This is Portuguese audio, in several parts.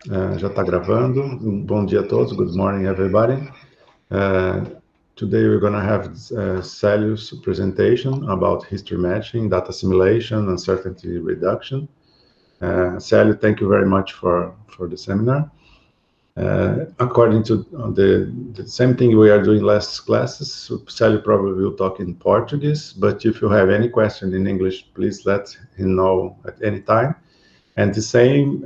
Já está gravando. Bom dia a todos. Good morning, everybody. Today we're going to have Célio's presentation about history matching, data assimilation, uncertainty reduction. Célio, thank you very much for the seminar. According to the same thing we are doing last classes, Célio probably will talk in Portuguese, but if you have any question in English, please let him know at any time. And the same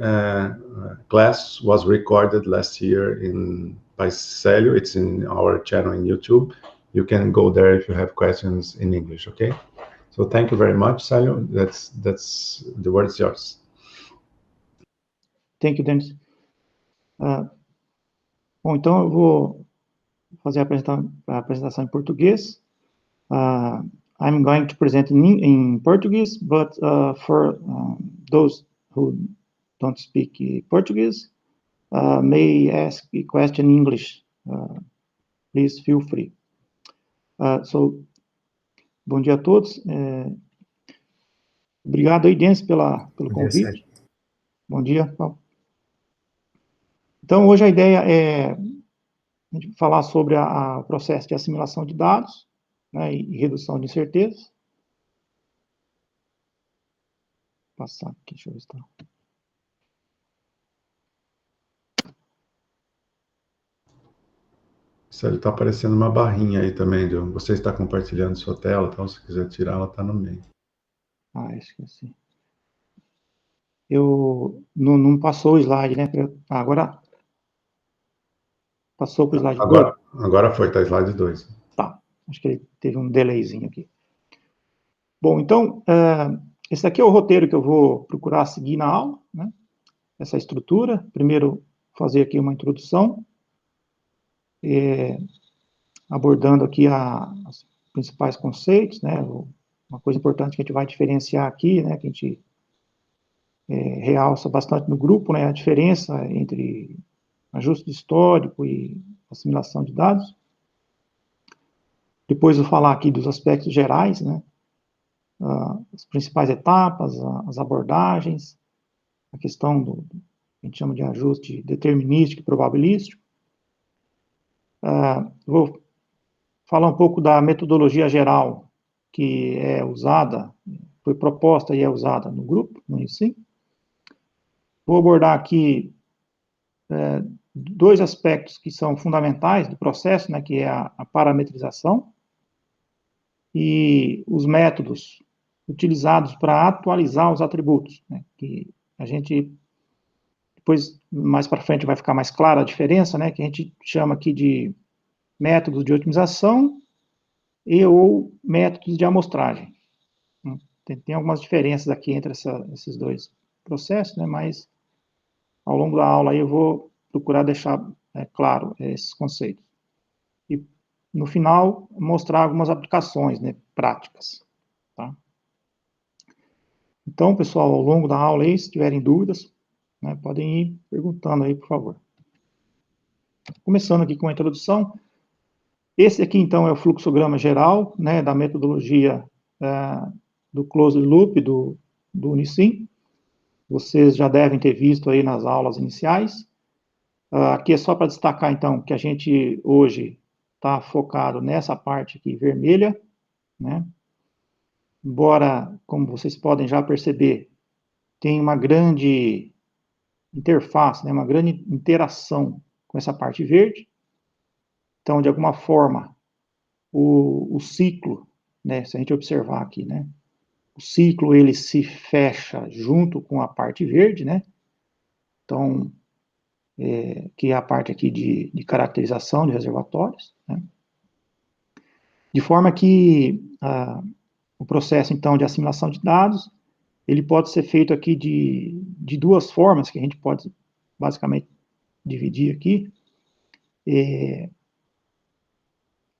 class was recorded last year by Célio. It's in our channel in YouTube. You can go there if you have questions in English, okay? So thank you very much, Célio. That's the word is yours. Thank you, Dennis. Bom, então eu vou fazer a apresentação em português. I'm going to present in Portuguese, but for those who don't speak Portuguese, may ask a question in English. Please feel free. Bom dia a todos. Obrigado aí, Dennis, pelo convite. Bom dia, Paulo. Então, hoje a ideia é a gente falar sobre o processo de assimilação de dados, né, e redução de incertezas. Vou passar aqui, deixa eu ver se está. Célio, está aparecendo uma barrinha aí também. Você está compartilhando sua tela, então se quiser tirar, ela está no meio. Esqueci. Não passou o slide, né? Agora passou para o slide 2? Agora foi, está slide 2. Tá, acho que ele teve um delayzinho aqui. Bom, então, esse aqui é o roteiro que eu vou procurar seguir na aula, né? Essa estrutura. Primeiro, fazer aqui uma introdução, abordando aqui os principais conceitos, né? Uma coisa importante que a gente vai diferenciar aqui, né? Que a gente realça bastante no grupo, né? A diferença entre ajuste histórico e assimilação de dados. Depois vou falar aqui dos aspectos gerais, né? As principais etapas, as abordagens, a questão que a gente chama de ajuste determinístico e probabilístico. Vou falar um pouco da metodologia geral que é usada, foi proposta e é usada no grupo, no ensino. Vou abordar aqui dois aspectos que são fundamentais do processo, né, que é a parametrização e os métodos utilizados para atualizar os atributos, né, que a gente, depois, mais para frente, vai ficar mais clara a diferença, né, que a gente chama aqui de métodos de otimização ou métodos de amostragem. Tem algumas diferenças aqui entre esses dois processos, né, mas ao longo da aula aí eu vou procurar deixar claro esses conceitos. E, no final, mostrar algumas aplicações, né, práticas. Tá? Então, pessoal, ao longo da aula aí, se tiverem dúvidas, né, podem ir perguntando aí, por favor. Começando aqui com a introdução. Esse aqui, então, é o fluxograma geral, né, da metodologia do Closed Loop, do Unicim. Vocês já devem ter visto aí nas aulas iniciais. Aqui é só para destacar, então, que a gente hoje está focado nessa parte aqui vermelha, né? Embora, como vocês podem já perceber, tem uma grande interface, né, uma grande interação com essa parte verde. Então, de alguma forma, o ciclo, né, se a gente observar aqui, né, o ciclo ele se fecha junto com a parte verde, né? Então, que é a parte aqui de caracterização de reservatórios, né? De forma que o processo, então, de assimilação de dados, ele pode ser feito aqui de duas formas, que a gente pode, basicamente, dividir aqui.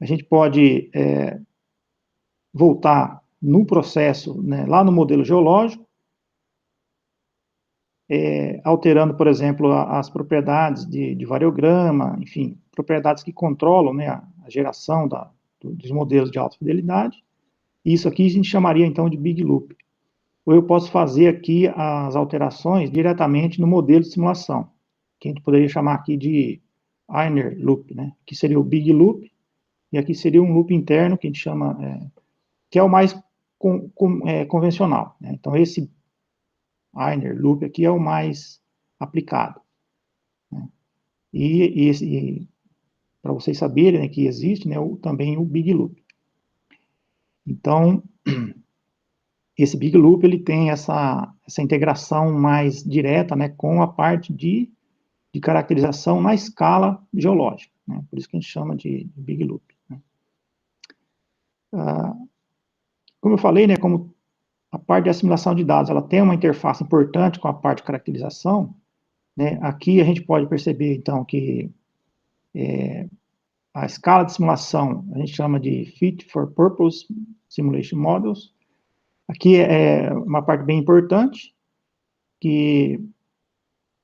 A gente pode voltar no processo, né, lá no modelo geológico, alterando, por exemplo, as propriedades de variograma, enfim, propriedades que controlam, né, a geração dos modelos de alta fidelidade. Isso aqui a gente chamaria, então, de Big Loop. Ou eu posso fazer aqui as alterações diretamente no modelo de simulação. que a gente poderia chamar aqui de inner loop, né? Que seria o big loop, e aqui seria um loop interno que a gente chama, que é o mais convencional, né? Então, esse inner loop aqui é o mais aplicado, né? E para vocês saberem, né, que existe, né, também o big loop. Então, esse big loop ele tem essa integração mais direta, né, com a parte de caracterização na escala geológica, né? Por isso que a gente chama de big loop, né? Como eu falei, né, como a parte de assimilação de dados ela tem uma interface importante com a parte de caracterização, né, aqui a gente pode perceber, então, que a escala de simulação a gente chama de Fit for Purpose Simulation Models. Aqui é uma parte bem importante, que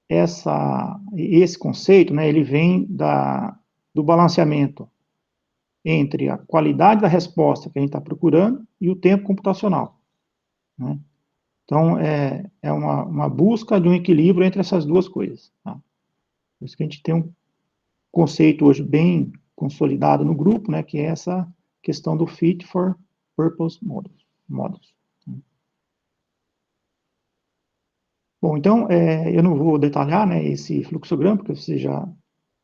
esse conceito, né, ele vem do balanceamento entre a qualidade da resposta que a gente está procurando e o tempo computacional, né? Então, é uma busca de um equilíbrio entre essas duas coisas, tá? Por isso que a gente tem um conceito hoje bem consolidado no grupo, né, que é essa questão do Fit for Purpose Models. Bom, então, eu não vou detalhar, né, esse fluxograma, porque vocês já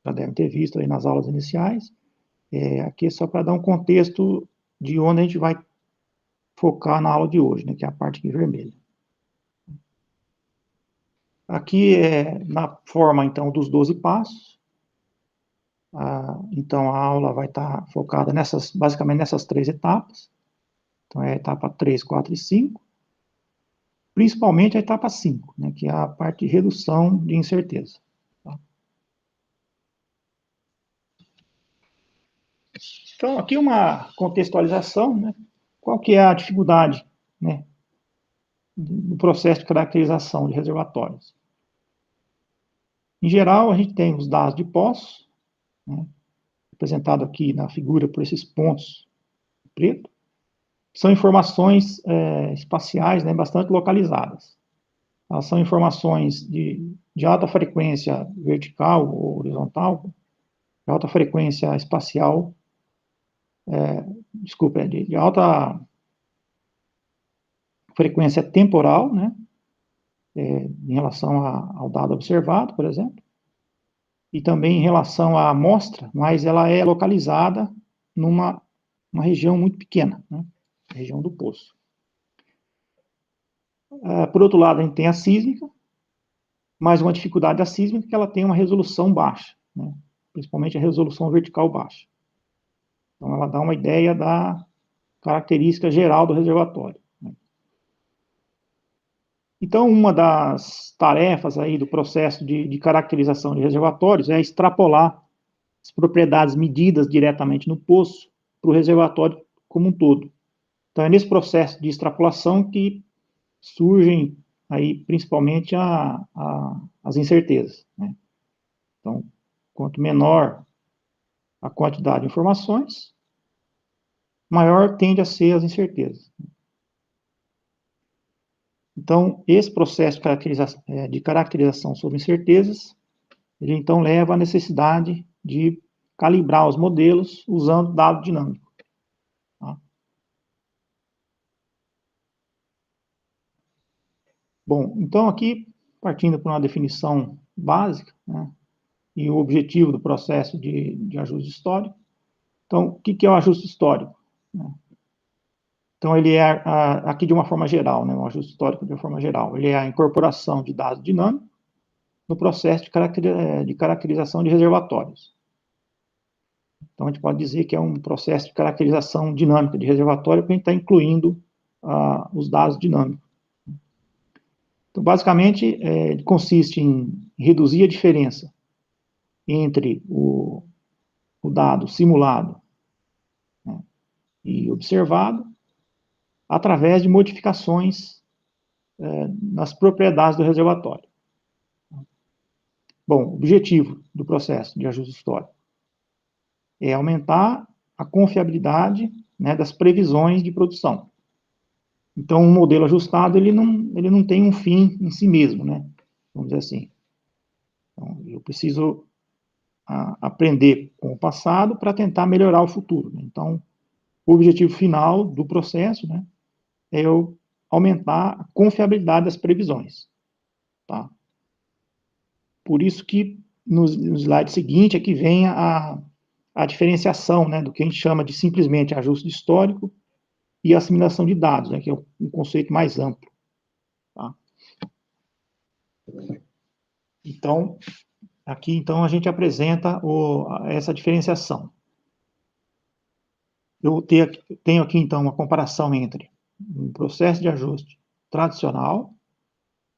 devem ter visto aí nas aulas iniciais. Aqui é só para dar um contexto de onde a gente vai focar na aula de hoje, né, que é a parte aqui vermelha. Aqui é na forma, então, dos 12 passos. Então, a aula vai estar focada basicamente nessas 3 etapas. Então, é a etapa 3, 4 e 5. Principalmente a etapa 5, né, que é a parte de redução de incerteza. Tá? Então, aqui uma contextualização, né? Qual que é a dificuldade, né, no processo de caracterização de reservatórios? Em geral, a gente tem os dados de poço, né, representado aqui na figura por esses pontos preto, são informações espaciais, né, bastante localizadas. Elas são informações de alta frequência vertical ou horizontal, de alta frequência espacial, de alta frequência temporal, né, em relação ao dado observado, por exemplo, e também em relação à amostra, mas ela é localizada numa região muito pequena, né, a região do poço. Por outro lado, a gente tem a sísmica, mas uma dificuldade da sísmica é que ela tem uma resolução baixa, né, principalmente a resolução vertical baixa. Então, ela dá uma ideia da característica geral do reservatório, né. Então, uma das tarefas aí do processo de caracterização de reservatórios é extrapolar as propriedades medidas diretamente no poço para o reservatório como um todo. Então, é nesse processo de extrapolação que surgem aí principalmente as incertezas, né? Então, quanto menor a quantidade de informações, maior tende a ser as incertezas. Então, esse processo de caracterização sobre incertezas, ele então leva à necessidade de calibrar os modelos usando dado dinâmico. Tá? Bom, então aqui, partindo para uma definição básica, né, e o objetivo do processo de ajuste histórico. Então, o que é o ajuste histórico? Então, ele é, aqui de uma forma geral, né, o ajuste histórico de uma forma geral, ele é a incorporação de dados dinâmicos no processo de caracterização de reservatórios. Então, a gente pode dizer que é um processo de caracterização dinâmica de reservatório, porque a gente está incluindo os dados dinâmicos. Então, basicamente, consiste em reduzir a diferença entre o dado simulado, né, e observado, através de modificações nas propriedades do reservatório. Bom, o objetivo do processo de ajuste histórico é aumentar a confiabilidade, né, das previsões de produção. Então, um modelo ajustado, ele não tem um fim em si mesmo, né? Vamos dizer assim. Então, eu preciso aprender com o passado para tentar melhorar o futuro, né? Então, o objetivo final do processo, né, é eu aumentar a confiabilidade das previsões, tá? Por isso que no slide seguinte aqui vem a diferenciação, né, do que a gente chama de simplesmente ajuste histórico e assimilação de dados, né, que é um conceito mais amplo, tá? Então, aqui então a gente apresenta essa diferenciação. Eu tenho aqui então uma comparação entre um processo de ajuste tradicional,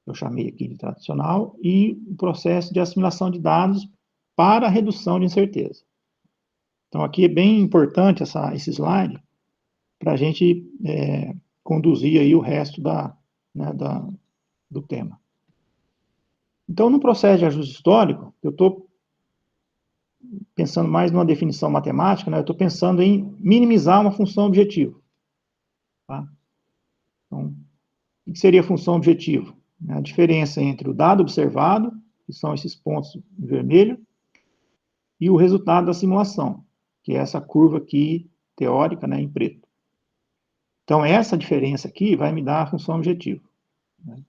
eu chamei aqui de tradicional, e o processo de assimilação de dados para a redução de incerteza. Então, aqui é bem importante esse slide para a gente conduzir aí o resto do tema. Então, no processo de ajuste histórico, eu estou pensando mais numa definição matemática, né? Eu estou pensando em minimizar uma função objetivo, tá? Então, o que seria a função objetivo? A diferença entre o dado observado, que são esses pontos em vermelho, e o resultado da simulação, que é essa curva aqui, teórica, né, em preto. Então, essa diferença aqui vai me dar a função objetivo, né?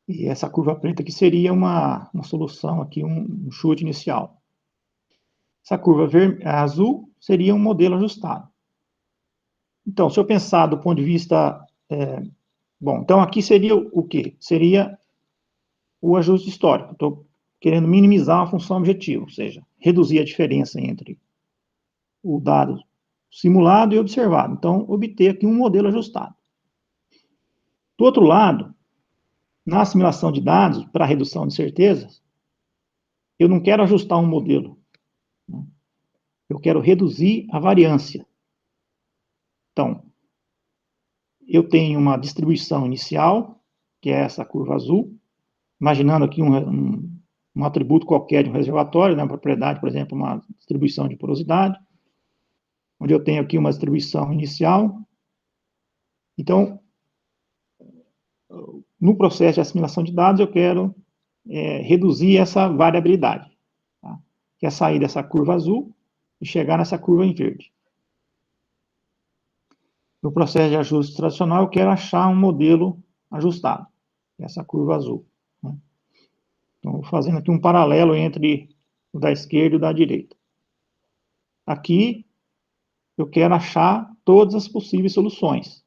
E essa curva preta aqui seria uma solução aqui, um chute inicial. Essa curva azul seria um modelo ajustado. Então, se eu pensar do ponto de vista... bom, então aqui seria o quê? Seria o ajuste histórico. Estou querendo minimizar a função objetivo, ou seja, reduzir a diferença entre o dado simulado e observado. Então, obter aqui um modelo ajustado. Do outro lado, na assimilação de dados, para redução de certezas, eu não quero ajustar um modelo, né? Eu quero reduzir a variância. Então, eu tenho uma distribuição inicial, que é essa curva azul, imaginando aqui um atributo qualquer de um reservatório, né, uma propriedade, por exemplo, uma distribuição de porosidade, onde eu tenho aqui uma distribuição inicial. Então, no processo de assimilação de dados, eu quero reduzir essa variabilidade, tá? Que é sair dessa curva azul e chegar nessa curva em verde. No processo de ajuste tradicional, eu quero achar um modelo ajustado, essa curva azul, né? Então, fazendo aqui um paralelo entre o da esquerda e o da direita. Aqui, eu quero achar todas as possíveis soluções,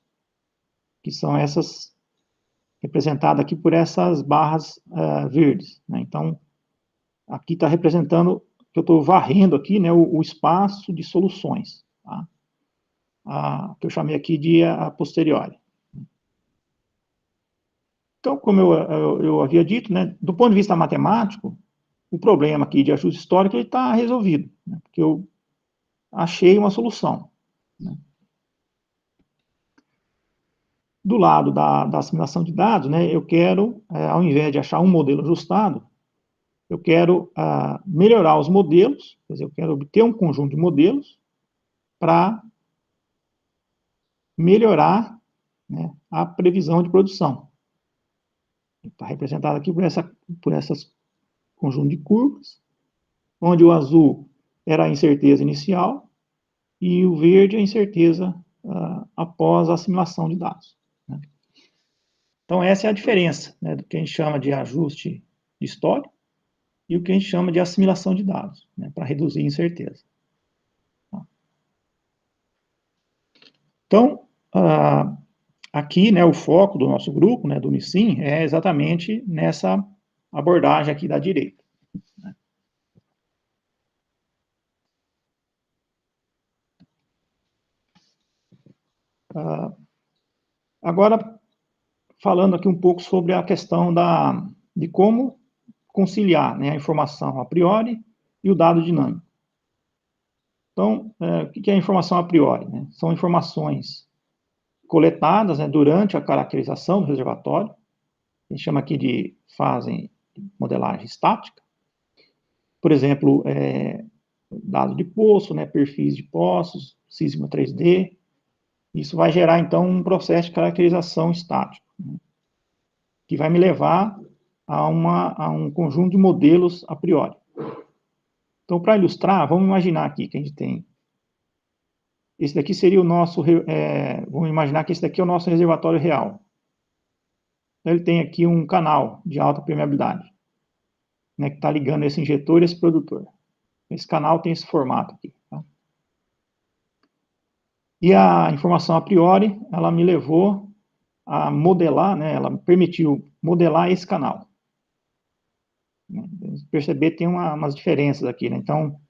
que são essas, representadas aqui por essas barras verdes, né? Então, aqui está representando, que eu estou varrendo aqui, né, o espaço de soluções, tá? Que eu chamei aqui de a posteriori. Então, como eu havia dito, né, do ponto de vista matemático, o problema aqui de ajuste histórico está resolvido, né, porque eu achei uma solução, né. Do lado da assimilação de dados, né, eu quero, ao invés de achar um modelo ajustado, eu quero melhorar os modelos, quer dizer, eu quero obter um conjunto de modelos para melhorar, né, a previsão de produção. Está representado aqui por essas conjunto de curvas, onde o azul era a incerteza inicial e o verde a incerteza após a assimilação de dados, né? Então, essa é a diferença, né, do que a gente chama de ajuste histórico e o que a gente chama de assimilação de dados, né, para reduzir a incerteza. Então, aqui, né, o foco do nosso grupo, né, do Unicim, é exatamente nessa abordagem aqui da direita, né? Agora, falando aqui um pouco sobre a questão de como conciliar, né, a informação a priori e o dado dinâmico. Então, o que é a informação a priori, né? São informações coletadas, né, durante a caracterização do reservatório, a gente chama aqui de fase de modelagem estática. Por exemplo, dado de poço, né, perfis de poços, Sysma 3D. Isso vai gerar, então, um processo de caracterização estático, né, que vai me levar a um conjunto de modelos a priori. Então, para ilustrar, vamos imaginar aqui que a gente tem... Esse daqui seria o nosso... vamos imaginar que esse daqui é o nosso reservatório real. Então, ele tem aqui um canal de alta permeabilidade, né, que está ligando esse injetor e esse produtor. Esse canal tem esse formato aqui. Tá? E a informação a priori, ela me levou a modelar, né, ela me permitiu modelar esse canal. Perceber tem umas diferenças aqui, né? Então,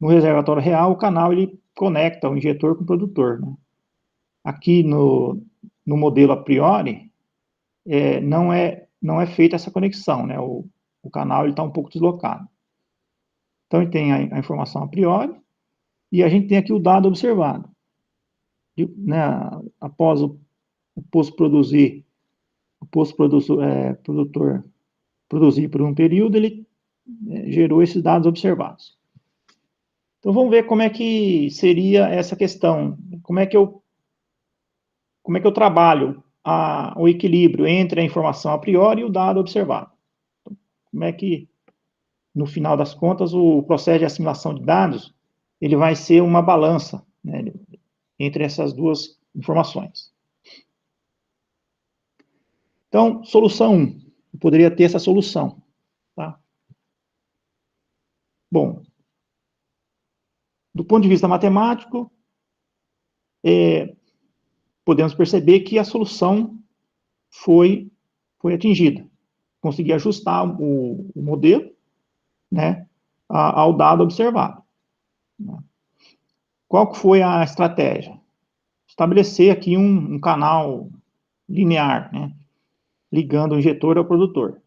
no reservatório real, o canal ele conecta o injetor com o produtor, né? Aqui no modelo a priori, não é feita essa conexão, né? O canal está um pouco deslocado. Então, ele tem a informação a priori, e a gente tem aqui o dado observado. E, né, após o posto produtor produzir por um período, ele gerou esses dados observados. Então, vamos ver como é que seria essa questão. Como é que eu trabalho o equilíbrio entre a informação a priori e o dado observado. Então, como é que, no final das contas, o processo de assimilação de dados ele vai ser uma balança, né, entre essas duas informações. Então, solução 1. Eu poderia ter essa solução. Tá? Bom, do ponto de vista matemático, podemos perceber que a solução foi atingida. Consegui ajustar o modelo, né, ao dado observado. Qual que foi a estratégia? Estabelecer aqui um canal linear, né, ligando o injetor ao produtor.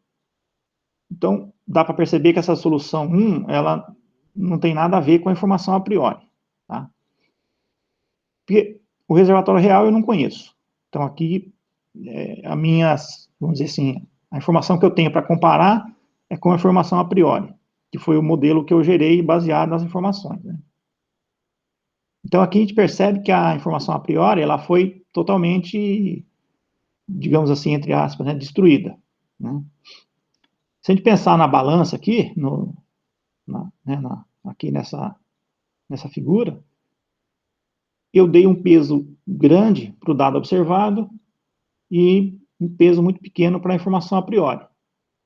Então, dá para perceber que essa solução 1, ela não tem nada a ver com a informação a priori. Tá? Porque o reservatório real eu não conheço. Então, aqui, vamos dizer assim, a informação que eu tenho para comparar é com a informação a priori, que foi o modelo que eu gerei baseado nas informações. Né? Então, aqui a gente percebe que a informação a priori, ela foi totalmente, digamos assim, entre aspas, né, destruída. Né? Se a gente pensar na balança aqui, aqui nessa figura, eu dei um peso grande para o dado observado e um peso muito pequeno para a informação a priori.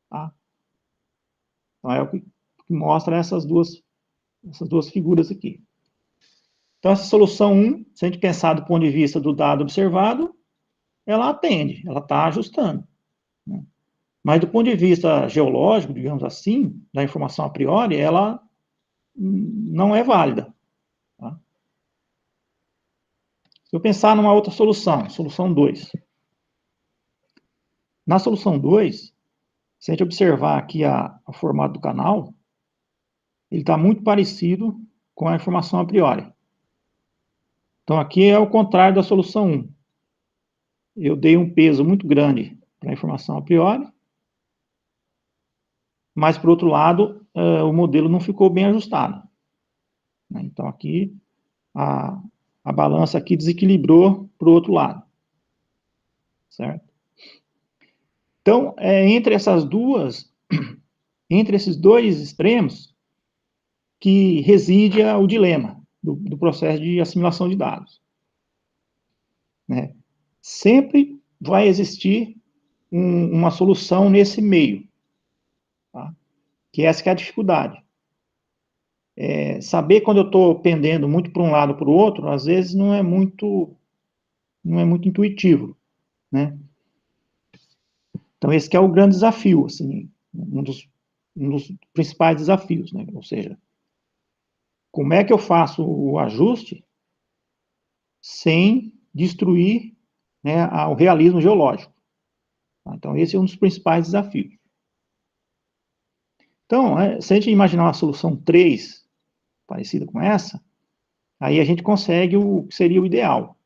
Tá? Então, é o que mostra essas duas figuras aqui. Então, essa solução 1, se a gente pensar do ponto de vista do dado observado, ela atende, ela está ajustando. Né? Mas do ponto de vista geológico, digamos assim, da informação a priori, ela não é válida. Tá? Se eu pensar numa outra solução, solução 2. Na solução 2, se a gente observar aqui o formato do canal, ele está muito parecido com a informação a priori. Então, aqui é o contrário da solução 1. Eu dei um peso muito grande para a informação a priori, mas, por outro lado, o modelo não ficou bem ajustado. Então, aqui, a balança aqui desequilibrou para o outro lado. Certo? Então, entre esses dois extremos, que reside o dilema do processo de assimilação de dados. Né? Sempre vai existir uma solução nesse meio, tá? Que essa que é a dificuldade. Saber quando eu estou pendendo muito para um lado ou para o outro, às vezes não é muito intuitivo, né? Então, esse que é o grande desafio, assim, um dos principais desafios, né? Ou seja, como é que eu faço o ajuste sem destruir, né, o realismo geológico? Então, esse é um dos principais desafios. Então, se a gente imaginar uma solução 3, parecida com essa, aí a gente consegue o que seria o ideal.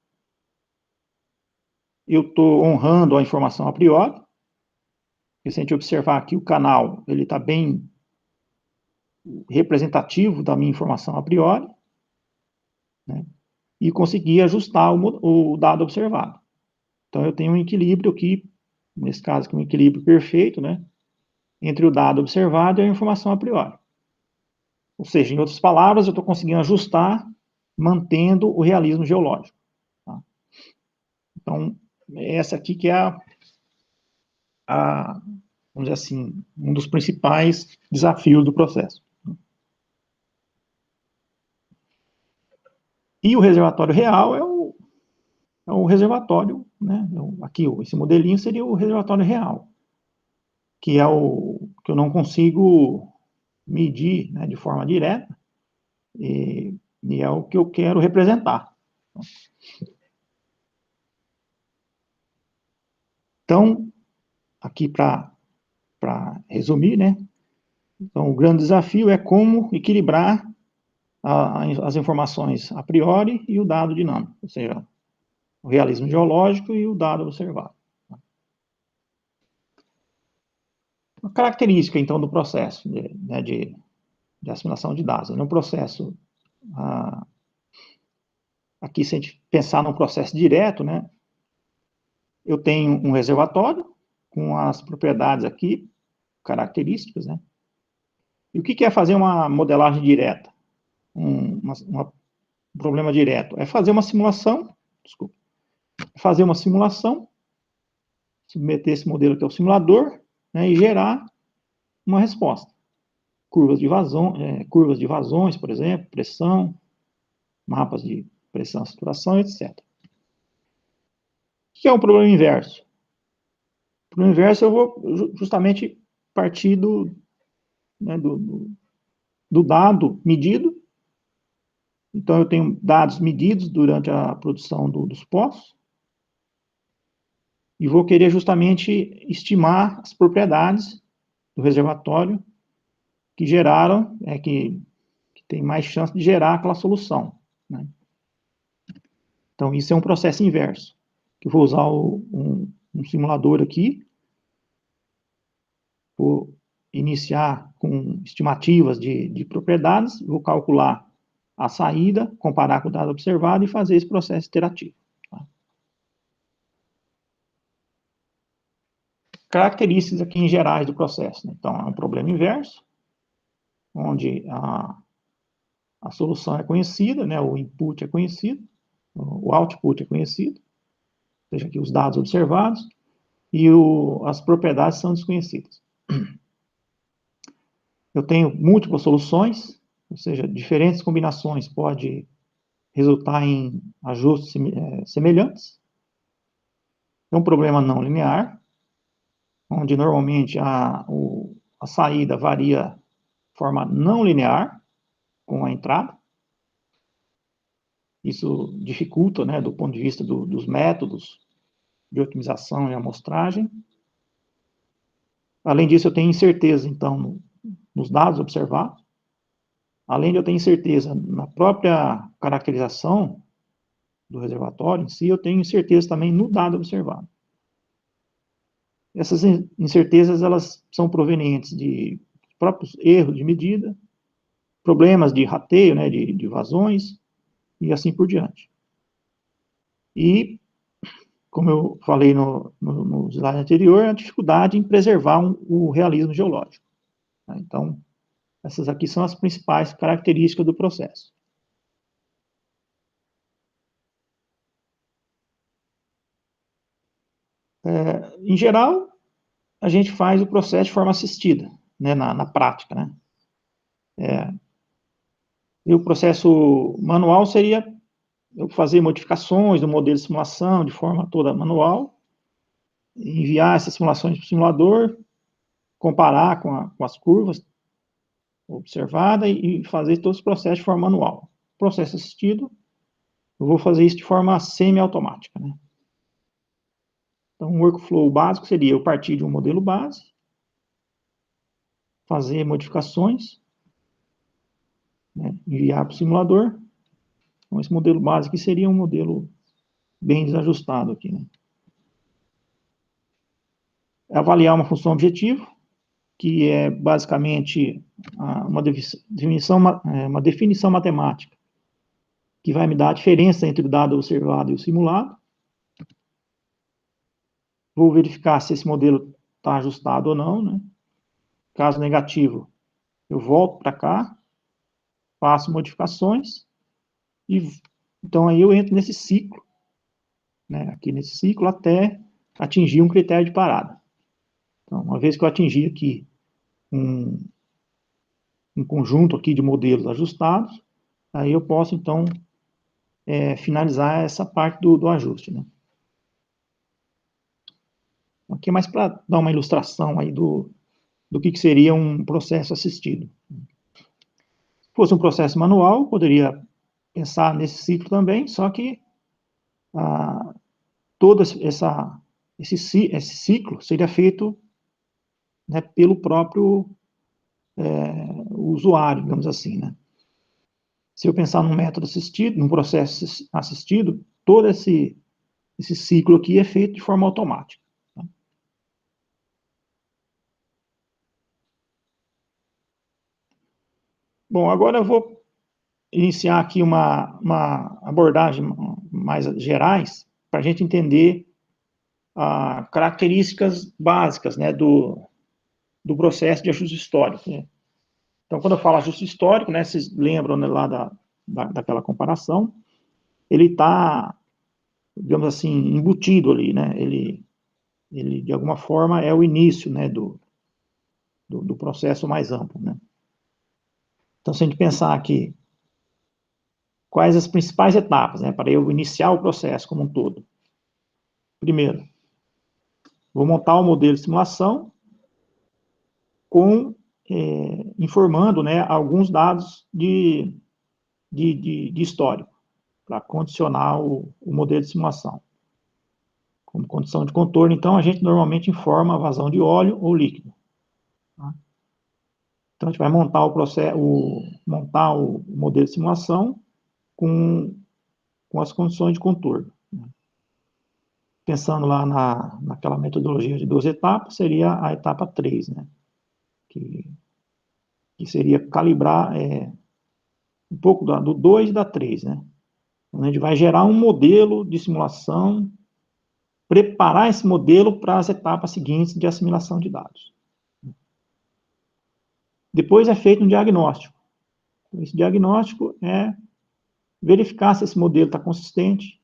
Eu estou honrando a informação a priori, porque se a gente observar aqui o canal, ele está bem representativo da minha informação a priori, né, e conseguir ajustar o dado observado. Então, eu tenho um equilíbrio aqui, nesse caso aqui, um equilíbrio perfeito, né, entre o dado observado e a informação a priori. Ou seja, em outras palavras, eu estou conseguindo ajustar, mantendo o realismo geológico. Tá? Então, essa aqui que é vamos dizer assim, um dos principais desafios do processo. E o reservatório real é o reservatório, né? Aqui, esse modelinho seria o reservatório real, que é o que eu não consigo medir, né, de forma direta, e é o que eu quero representar. Então, aqui para resumir, né? Então, o grande desafio é como equilibrar as informações a priori e o dado dinâmico, ou seja, o realismo geológico e o dado observado. Uma característica, então, do processo de assimilação de dados. No processo, aqui, se a gente pensar num processo direto, né, eu tenho um reservatório com as propriedades aqui, características, né? E o que é fazer uma modelagem direta? Um problema direto? É fazer uma simulação, submeter esse modelo aqui ao simulador, né, e gerar uma resposta. Curvas de vazões, por exemplo, pressão, mapas de pressão, saturação, etc. O que é um problema inverso? O problema inverso eu vou justamente partir né, do dado medido. Então, eu tenho dados medidos durante a produção dos poços e vou querer justamente estimar as propriedades do reservatório que geraram, que tem mais chance de gerar aquela solução. Né? Então, isso é um processo inverso, que eu vou usar um simulador aqui, vou iniciar com estimativas de propriedades, vou calcular a saída, comparar com o dado observado e fazer esse processo iterativo. Tá? Características aqui em gerais do processo. Né? Então, é um problema inverso, onde a solução é conhecida, né? O input é conhecido, o output é conhecido, ou seja, aqui os dados observados, e as propriedades são desconhecidas. Eu tenho múltiplas soluções, ou seja, diferentes combinações podem resultar em ajustes semelhantes. É um problema não linear, onde normalmente a saída varia de forma não linear com a entrada. Isso dificulta, né, do ponto de vista dos métodos de otimização e amostragem. Além disso, eu tenho incerteza, então, nos dados observados. Além de eu ter incerteza na própria caracterização do reservatório em si, eu tenho incerteza também no dado observado. Essas incertezas, elas são provenientes de próprios erros de medida, problemas de rateio, né, de vazões, e assim por diante. E, como eu falei no slide anterior, a dificuldade em preservar o realismo geológico. Tá? Então, essas aqui são as principais características do processo. Em geral, a gente faz o processo de forma assistida, né, na prática, né? E o processo manual seria eu fazer modificações do modelo de simulação de forma toda manual, enviar essas simulações para o simulador, comparar com as curvas observadas e fazer todos os processos de forma manual. Processo assistido, eu vou fazer isso de forma semi-automática, né? Então, um workflow básico seria eu partir de um modelo base, fazer modificações, né, enviar para o simulador. Então, esse modelo base aqui seria um modelo bem desajustado aqui, né? Avaliar uma função objetivo, que é basicamente uma definição matemática, que vai me dar a diferença entre o dado observado e o simulado. Vou verificar se esse modelo está ajustado ou não, né? Caso negativo, eu volto para cá, faço modificações, e então aí eu entro nesse ciclo, né, aqui nesse ciclo, até atingir um critério de parada. Então, uma vez que eu atingir aqui um conjunto aqui de modelos ajustados, aí eu posso, então, finalizar essa parte do ajuste, né? Aqui é mais para dar uma ilustração aí do que seria um processo assistido. Se fosse um processo manual, poderia pensar nesse ciclo também, só que todo esse ciclo seria feito, né, pelo próprio usuário, digamos assim, né? Se eu pensar num método assistido, num processo assistido, todo esse ciclo aqui é feito de forma automática. Tá? Bom, agora eu vou iniciar aqui uma abordagem mais gerais para a gente entender características básicas, né, do processo de ajuste histórico. Né? Então, quando eu falo ajuste histórico, né, vocês lembram, né, lá daquela comparação, ele está, digamos assim, embutido ali, né? Ele, de alguma forma, é o início, né, do processo mais amplo, né? Então, se a gente pensar aqui, quais as principais etapas, né, para eu iniciar o processo como um todo? Primeiro, vou montar o modelo de simulação informando, né, alguns dados de histórico, para condicionar o modelo de simulação. Como condição de contorno, então, a gente normalmente informa a vazão de óleo ou líquido. Tá? Então, a gente vai montar o modelo de simulação com as condições de contorno. Né? Pensando lá naquela metodologia de 2 etapas, seria a etapa 3, né? Que seria calibrar um pouco do 2 e da 3, né? Então, a gente vai gerar um modelo de simulação, preparar esse modelo para as etapas seguintes de assimilação de dados. Depois é feito um diagnóstico. Esse diagnóstico é verificar se esse modelo está consistente,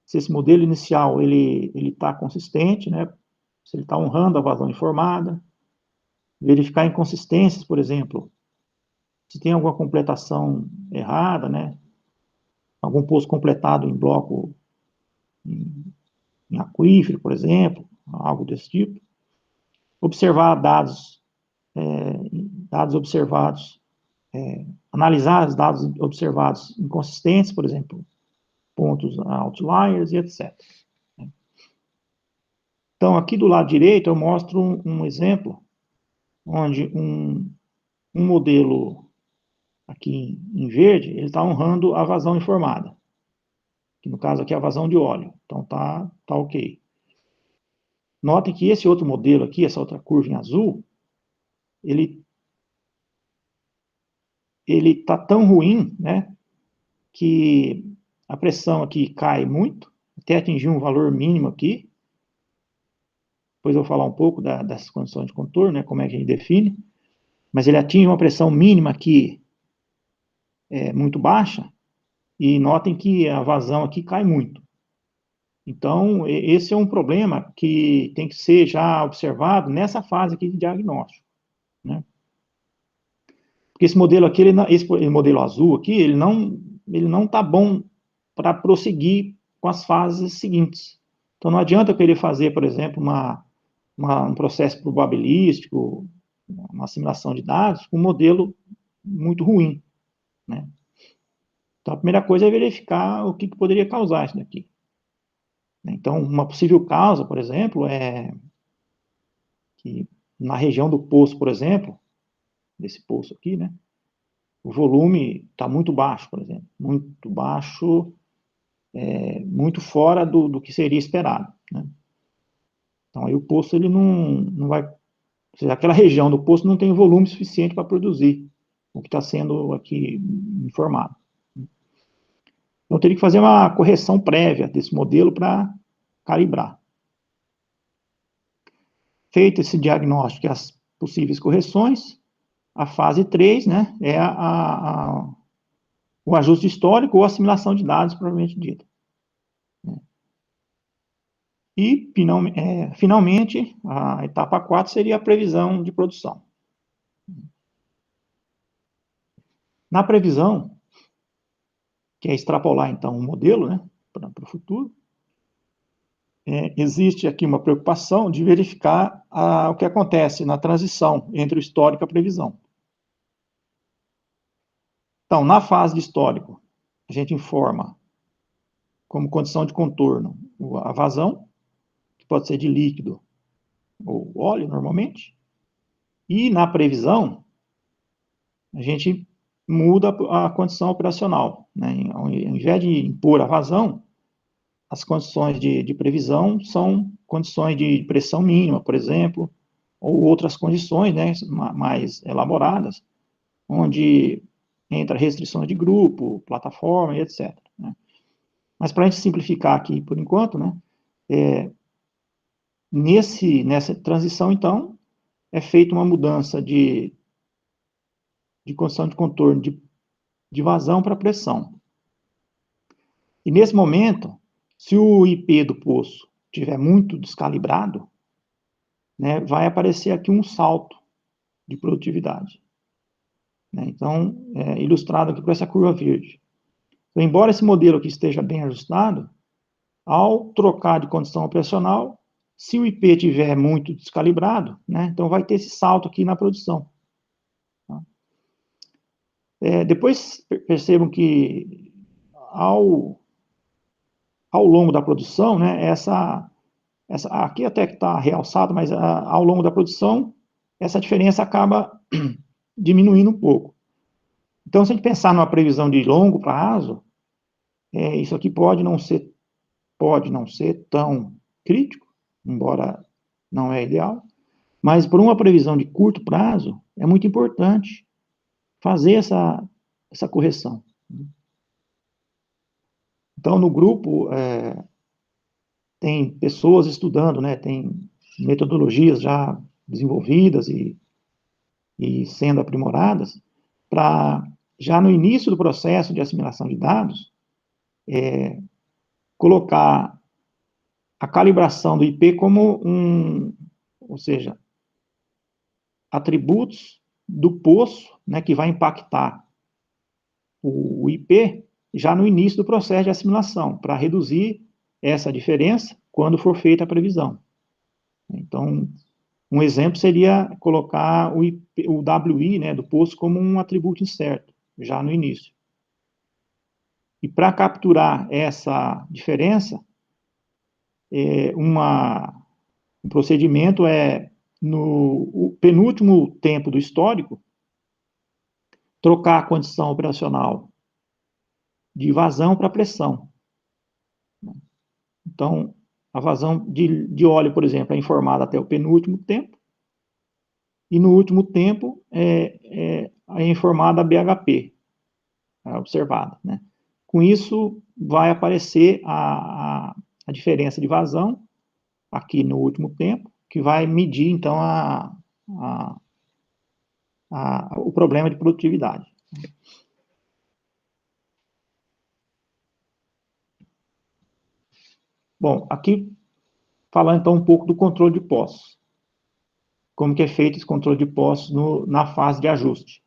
se esse modelo inicial ele está consistente, né? Se ele está honrando a vazão informada, verificar inconsistências, por exemplo, se tem alguma completação errada, né? Algum poço completado em bloco em aquífero, por exemplo, algo desse tipo. Observar dados observados, analisar os dados observados inconsistentes, por exemplo, pontos outliers e etc. Então, aqui do lado direito, eu mostro um exemplo onde um modelo aqui em verde, ele está honrando a vazão informada, que no caso aqui é a vazão de óleo. Então, tá ok. Notem que esse outro modelo aqui, essa outra curva em azul, ele está tão ruim, né, que a pressão aqui cai muito, até atingir um valor mínimo aqui. Depois eu vou falar um pouco dessas condições de contorno, né, como é que a gente define. Mas ele atinge uma pressão mínima aqui muito baixa, e notem que a vazão aqui cai muito. Então, esse é um problema que tem que ser já observado nessa fase aqui de diagnóstico, né? Porque esse modelo aqui, esse modelo azul aqui, ele não está bom para prosseguir com as fases seguintes. Então, não adianta eu querer fazer, por exemplo, um processo probabilístico, uma assimilação de dados, com um modelo muito ruim, né? Então, a primeira coisa é verificar o que poderia causar isso daqui. Então, uma possível causa, por exemplo, é que na região do poço, por exemplo, desse poço aqui, né, o volume está muito baixo, por exemplo, muito baixo, muito fora do que seria esperado, né? Então, aí o poço, ele não vai... Ou seja, aquela região do poço não tem volume suficiente para produzir o que está sendo aqui informado. Então, eu teria que fazer uma correção prévia desse modelo para calibrar. Feito esse diagnóstico e as possíveis correções. A fase 3, né, é o ajuste histórico ou assimilação de dados, propriamente dito. E, finalmente, a etapa 4 seria a previsão de produção. Na previsão, que é extrapolar, então, um modelo, né, para o futuro, existe aqui uma preocupação de verificar o que acontece na transição entre o histórico e a previsão. Então, na fase de histórico, a gente informa como condição de contorno a vazão, que pode ser de líquido ou óleo, normalmente, e na previsão, a gente muda a condição operacional, né? Ao invés de impor a vazão, as condições de previsão são condições de pressão mínima, por exemplo, ou outras condições, né, mais elaboradas, onde entra restrições de grupo, plataforma e etc. Né? Mas para a gente simplificar aqui por enquanto, né, nessa transição, então, é feita uma mudança de condição de contorno de vazão para pressão. E nesse momento, se o IP do poço estiver muito descalibrado, né, vai aparecer aqui um salto de produtividade. Né? Então, ilustrado aqui com essa curva verde. Então, embora esse modelo aqui esteja bem ajustado, ao trocar de condição operacional, se o IP estiver muito descalibrado, né, então vai ter esse salto aqui na produção. Tá? Depois percebam que ao longo da produção, né, aqui até que está realçado, mas ao longo da produção, essa diferença acaba diminuindo um pouco. Então, se a gente pensar numa previsão de longo prazo, isso aqui pode não ser tão crítico, embora não é ideal, mas por uma previsão de curto prazo, é muito importante fazer essa correção. Então, no grupo, tem pessoas estudando, né, tem metodologias já desenvolvidas e sendo aprimoradas, para, já no início do processo de assimilação de dados, colocar a calibração do IP como ou seja, atributos do poço, né, que vai impactar o IP já no início do processo de assimilação, para reduzir essa diferença quando for feita a previsão. Então, um exemplo seria colocar o WI, né, do poço como um atributo incerto, já no início. E para capturar essa diferença, um procedimento no penúltimo tempo do histórico, trocar a condição operacional de vazão para pressão. Então, a vazão de óleo, por exemplo, é informada até o penúltimo tempo, e no último tempo é informada a BHP, observada. Né? Com isso, vai aparecer a diferença de vazão aqui no último tempo, que vai medir, então, o problema de produtividade. Bom, aqui falando então um pouco do controle de poços. Como que é feito esse controle de poços na fase de ajuste.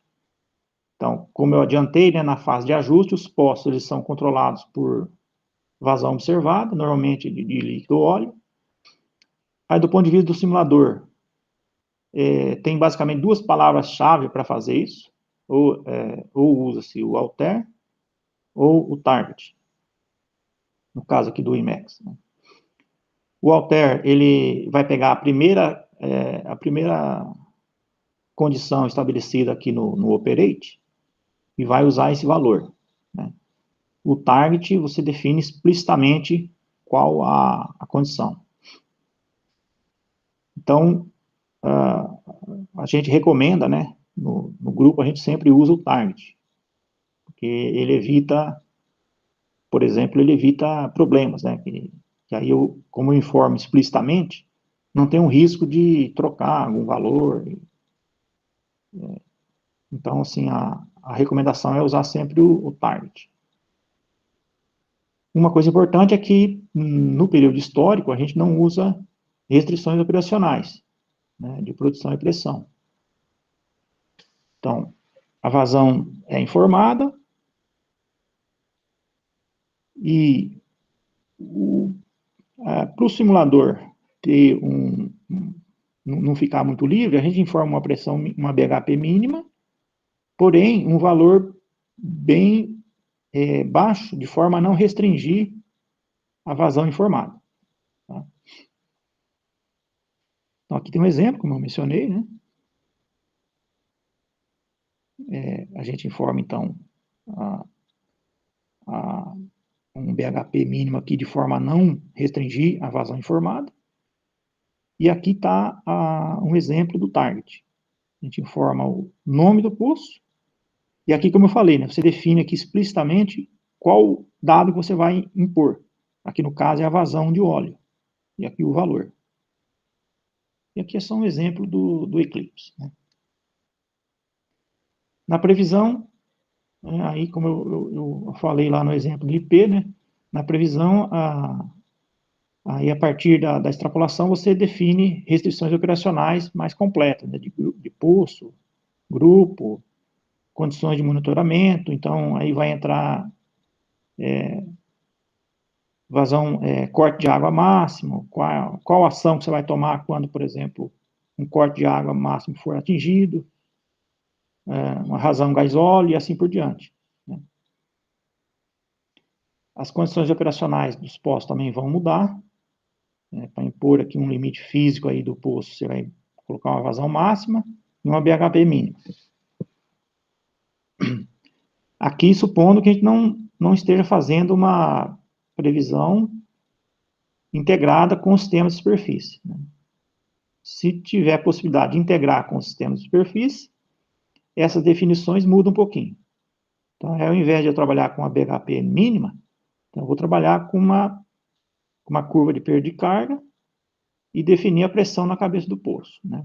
Então, como eu adiantei, né, na fase de ajuste, os poços eles são controlados por vazão observada, normalmente de líquido ou óleo. Aí, do ponto de vista do simulador, tem basicamente duas palavras-chave para fazer isso, ou usa-se o alter ou o target, no caso aqui do Emacs. Né? O alter, ele vai pegar a primeira condição estabelecida aqui no operate e vai usar esse valor. Né? O target, você define explicitamente qual a condição. Então, a gente recomenda, né, no grupo, a gente sempre usa o target, porque ele evita, por exemplo, problemas, né, que aí como eu informo explicitamente, não tem um risco de trocar algum valor Então, assim, a recomendação é usar sempre o target. Uma coisa importante é que, no período histórico, a gente não usa restrições operacionais, né, de produção e pressão. Então, a vazão é informada e para o simulador ter não ficar muito livre, a gente informa uma pressão, uma BHP mínima, porém, um valor bem baixo, de forma a não restringir a vazão informada. Tá? Então, aqui tem um exemplo, como eu mencionei, né? A gente informa, então, um BHP mínimo aqui de forma a não restringir a vazão informada. E aqui está um exemplo do target. A gente informa o nome do poço. E aqui, como eu falei, né, você define aqui explicitamente qual dado que você vai impor. Aqui, no caso, é a vazão de óleo. E aqui o valor. E aqui é só um exemplo do Eclipse. Né? Na previsão, aí como eu falei lá no exemplo do IP, né, na previsão, aí a partir da extrapolação, você define restrições operacionais mais completas, né, de poço, grupo, condições de monitoramento. Então, aí vai entrar vazão, corte de água máximo, qual ação que você vai tomar quando, por exemplo, um corte de água máximo for atingido, uma razão gasóleo e assim por diante. Né? As condições operacionais dos poços também vão mudar. Para impor aqui um limite físico aí do poço, você vai colocar uma vazão máxima e uma BHP mínima. Aqui, supondo que a gente não esteja fazendo uma previsão integrada com o sistema de superfície. Né? Se tiver possibilidade de integrar com o sistema de superfície, essas definições mudam um pouquinho. Então, ao invés de eu trabalhar com a BHP mínima, então eu vou trabalhar com uma curva de perda de carga e definir a pressão na cabeça do poço. Né?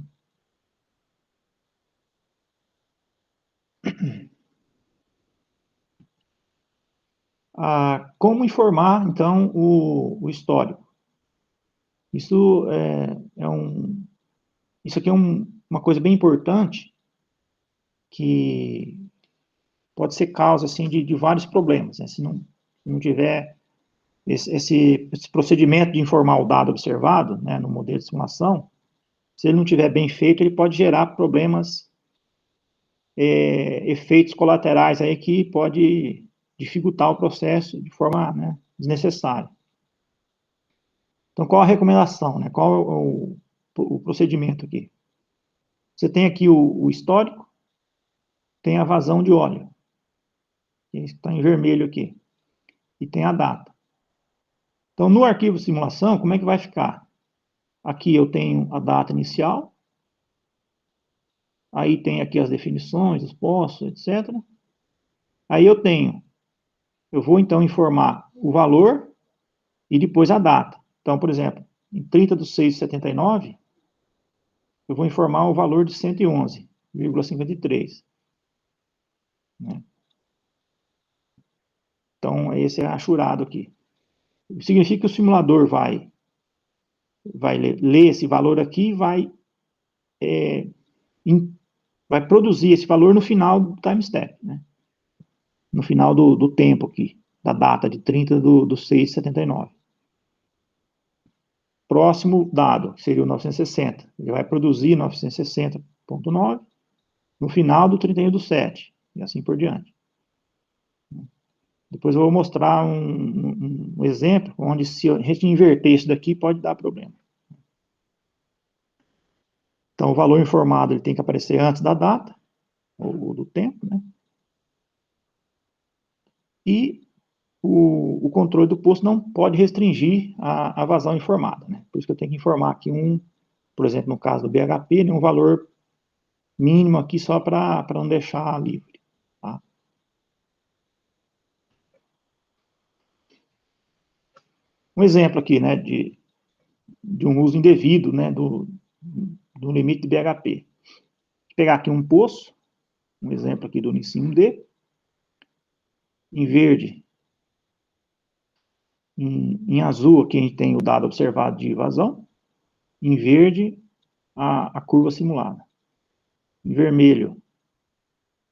Como informar, então, o histórico? Isso isso aqui é uma coisa bem importante que pode ser causa assim, de vários problemas. Né? Se não tiver esse procedimento de informar o dado observado, né, no modelo de simulação, se ele não tiver bem feito, ele pode gerar problemas, efeitos colaterais aí que pode dificultar o processo de forma, né, desnecessária. Então, qual a recomendação? Né? Qual é o procedimento aqui? Você tem aqui o histórico, tem a vazão de óleo, que está em vermelho aqui, e tem a data. Então, no arquivo simulação, como é que vai ficar? Aqui eu tenho a data inicial, aí tem aqui as definições, os poços, etc. Aí eu vou então informar o valor e depois a data. Então, por exemplo, em 30/6/79, eu vou informar o valor de 111,53. Né? Então, esse é achurado aqui. Significa que o simulador vai ler esse valor aqui e vai produzir esse valor no final do time step, né? No final do tempo aqui, da data de 30/6/79. Próximo dado, que seria o 960. Ele vai produzir 960,9 no final do 31/7, e assim por diante. Depois eu vou mostrar um exemplo onde, se a gente inverter isso daqui, pode dar problema. Então, o valor informado ele tem que aparecer antes da data, ou do tempo, né? E o controle do poço não pode restringir a vazão informada, né? Por isso que eu tenho que informar aqui por exemplo, no caso do BHP, né, um valor mínimo aqui só para não deixar livre. Tá? Um exemplo aqui, né, de um uso indevido, né, do limite de BHP. pegar aqui um poço, um exemplo aqui do NIS1D, em verde, em azul aqui a gente tem o dado observado de vazão, em verde a curva simulada, em vermelho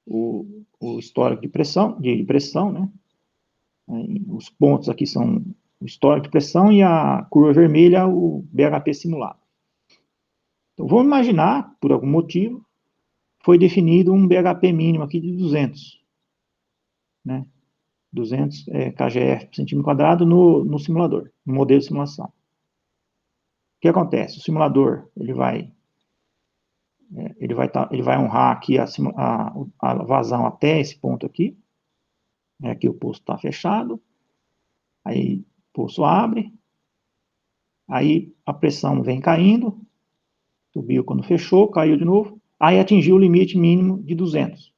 o histórico de pressão, né? Os pontos aqui são o histórico de pressão e a curva vermelha o BHP simulado. Então vamos imaginar, por algum motivo, foi definido um BHP mínimo aqui de 200, né? 200 kgf por centímetro quadrado no simulador, no modelo de simulação. O que acontece? O simulador ele vai honrar aqui a vazão até esse ponto aqui. Aqui o poço está fechado. Aí o poço abre. Aí a pressão vem caindo. Subiu quando fechou, caiu de novo. Aí atingiu o limite mínimo de 200.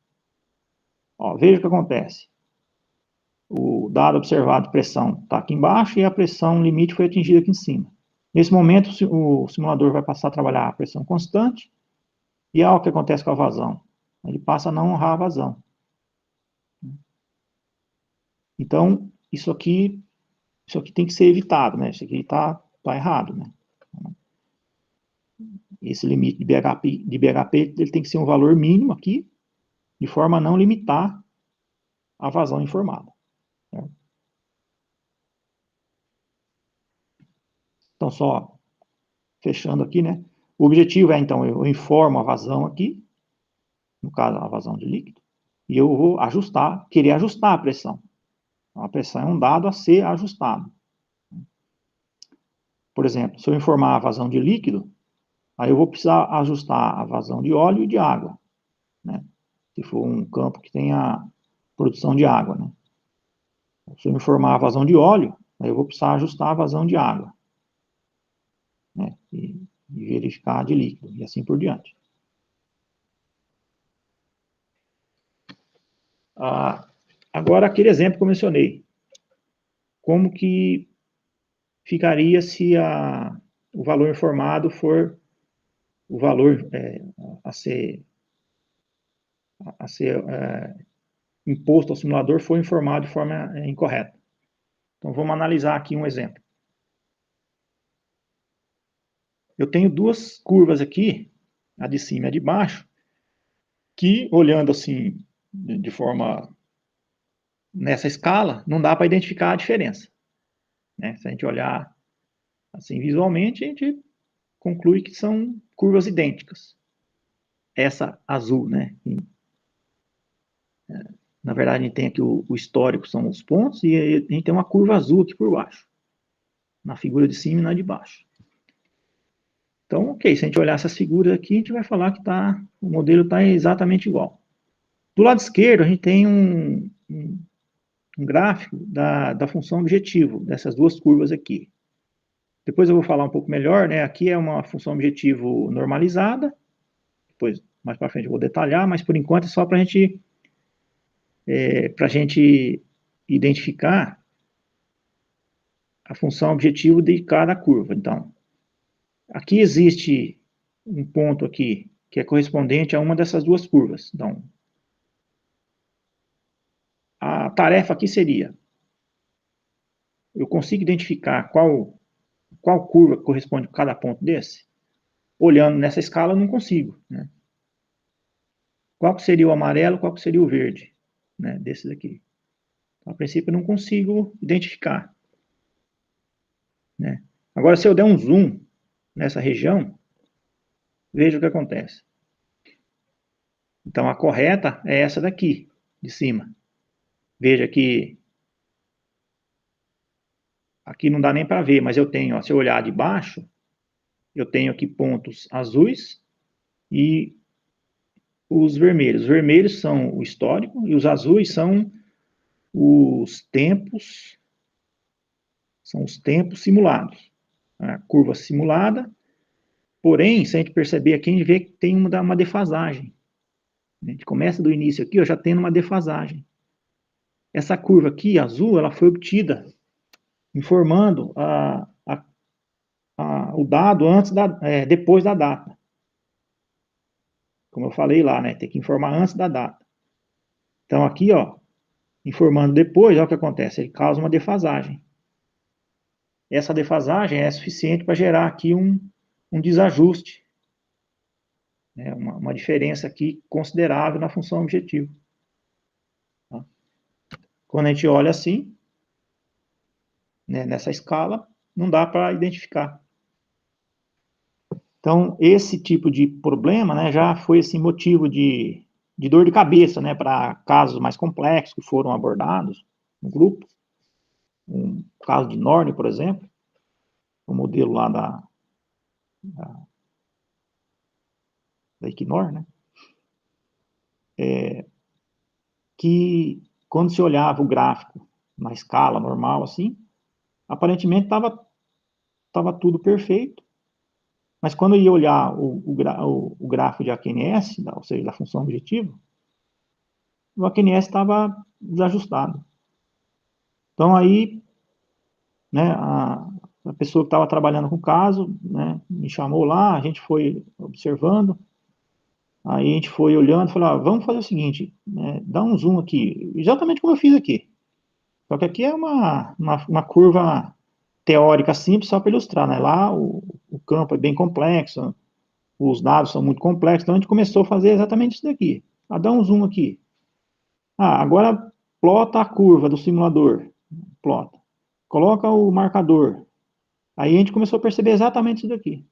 Ó, veja o que acontece. O dado observado de pressão está aqui embaixo e a pressão limite foi atingida aqui em cima. Nesse momento, o simulador vai passar a trabalhar a pressão constante e olha o que acontece com a vazão. Ele passa a não honrar a vazão. Então, isso aqui tem que ser evitado, né? Isso aqui está errado, né? Esse limite de BHP ele tem que ser um valor mínimo aqui, de forma a não limitar a vazão informada. Certo? Então, só fechando aqui, né? O objetivo é, então, eu informo a vazão aqui, no caso, a vazão de líquido, e eu vou querer ajustar a pressão. Então, a pressão é um dado a ser ajustado. Por exemplo, se eu informar a vazão de líquido, aí eu vou precisar ajustar a vazão de óleo e de água, né? Se for um campo que tenha produção de água, né? Se eu informar a vazão de óleo, aí eu vou precisar ajustar a vazão de água, né? E verificar a de líquido, e assim por diante. Agora, aquele exemplo que eu mencionei. Como que ficaria se o valor informado for o valor a ser imposto ao simulador for informado de forma incorreta? Então, vamos analisar aqui um exemplo. Eu tenho duas curvas aqui, a de cima e a de baixo, que, olhando assim, de forma nessa escala, não dá para identificar a diferença, né? Se a gente olhar assim visualmente, a gente conclui que são curvas idênticas. Essa azul, né? Na verdade, a gente tem aqui o histórico, são os pontos, e a gente tem uma curva azul aqui por baixo, na figura de cima e na de baixo. Então, ok, se a gente olhar essas figuras aqui, a gente vai falar que o modelo está exatamente igual. Do lado esquerdo, a gente tem um gráfico da função objetivo, dessas duas curvas aqui. Depois eu vou falar um pouco melhor, né? Aqui é uma função objetivo normalizada, depois, mais para frente, eu vou detalhar, mas por enquanto é só para a gente identificar a função objetivo de cada curva. Então, aqui existe um ponto aqui que é correspondente a uma dessas duas curvas. Então, a tarefa aqui seria, eu consigo identificar qual curva corresponde a cada ponto desse? Olhando nessa escala, eu não consigo, né? Qual que seria o amarelo, qual que seria o verde, né, desses aqui? Então, a princípio, eu não consigo identificar, né? Agora, se eu der um zoom nessa região, veja o que acontece. Então, a correta é essa daqui, de cima. Veja que aqui não dá nem para ver, mas eu tenho, ó, se eu olhar de baixo, eu tenho aqui pontos azuis e os vermelhos. Os vermelhos são o histórico e os azuis são os tempos simulados. A curva simulada, porém, se a gente perceber aqui, a gente vê que tem uma defasagem. A gente começa do início aqui, ó, já tendo uma defasagem. Essa curva aqui, azul, ela foi obtida informando o dado depois da data. como eu falei lá, né? Tem que informar antes da data. Então, aqui, ó, informando depois, olha o que acontece, ele causa uma defasagem. Essa defasagem é suficiente para gerar aqui um desajuste, né? Uma diferença aqui considerável na função objetivo. Tá? Quando a gente olha assim, né, nessa escala, não dá para identificar. Então, esse tipo de problema, né, já foi assim, motivo de dor de cabeça, né, para casos mais complexos que foram abordados no grupo. Um caso de Norne, por exemplo, o modelo lá da Equinor, né, que quando se olhava o gráfico na escala normal, assim, aparentemente estava tudo perfeito, mas quando eu ia olhar o gráfico de AQNS, ou seja, da função objetiva, o AQNS estava desajustado. Então, aí, né, a pessoa que estava trabalhando com o caso, né, me chamou lá, a gente foi observando, aí a gente foi olhando, falou, vamos fazer o seguinte, né, dá um zoom aqui, exatamente como eu fiz aqui. Só que aqui é uma curva teórica simples, só para ilustrar, né? Lá o campo é bem complexo, os dados são muito complexos, então a gente começou a fazer exatamente isso daqui. Dá um zoom aqui. Agora plota a curva do simulador. Plota. Coloca o marcador. Aí a gente começou a perceber exatamente isso daqui.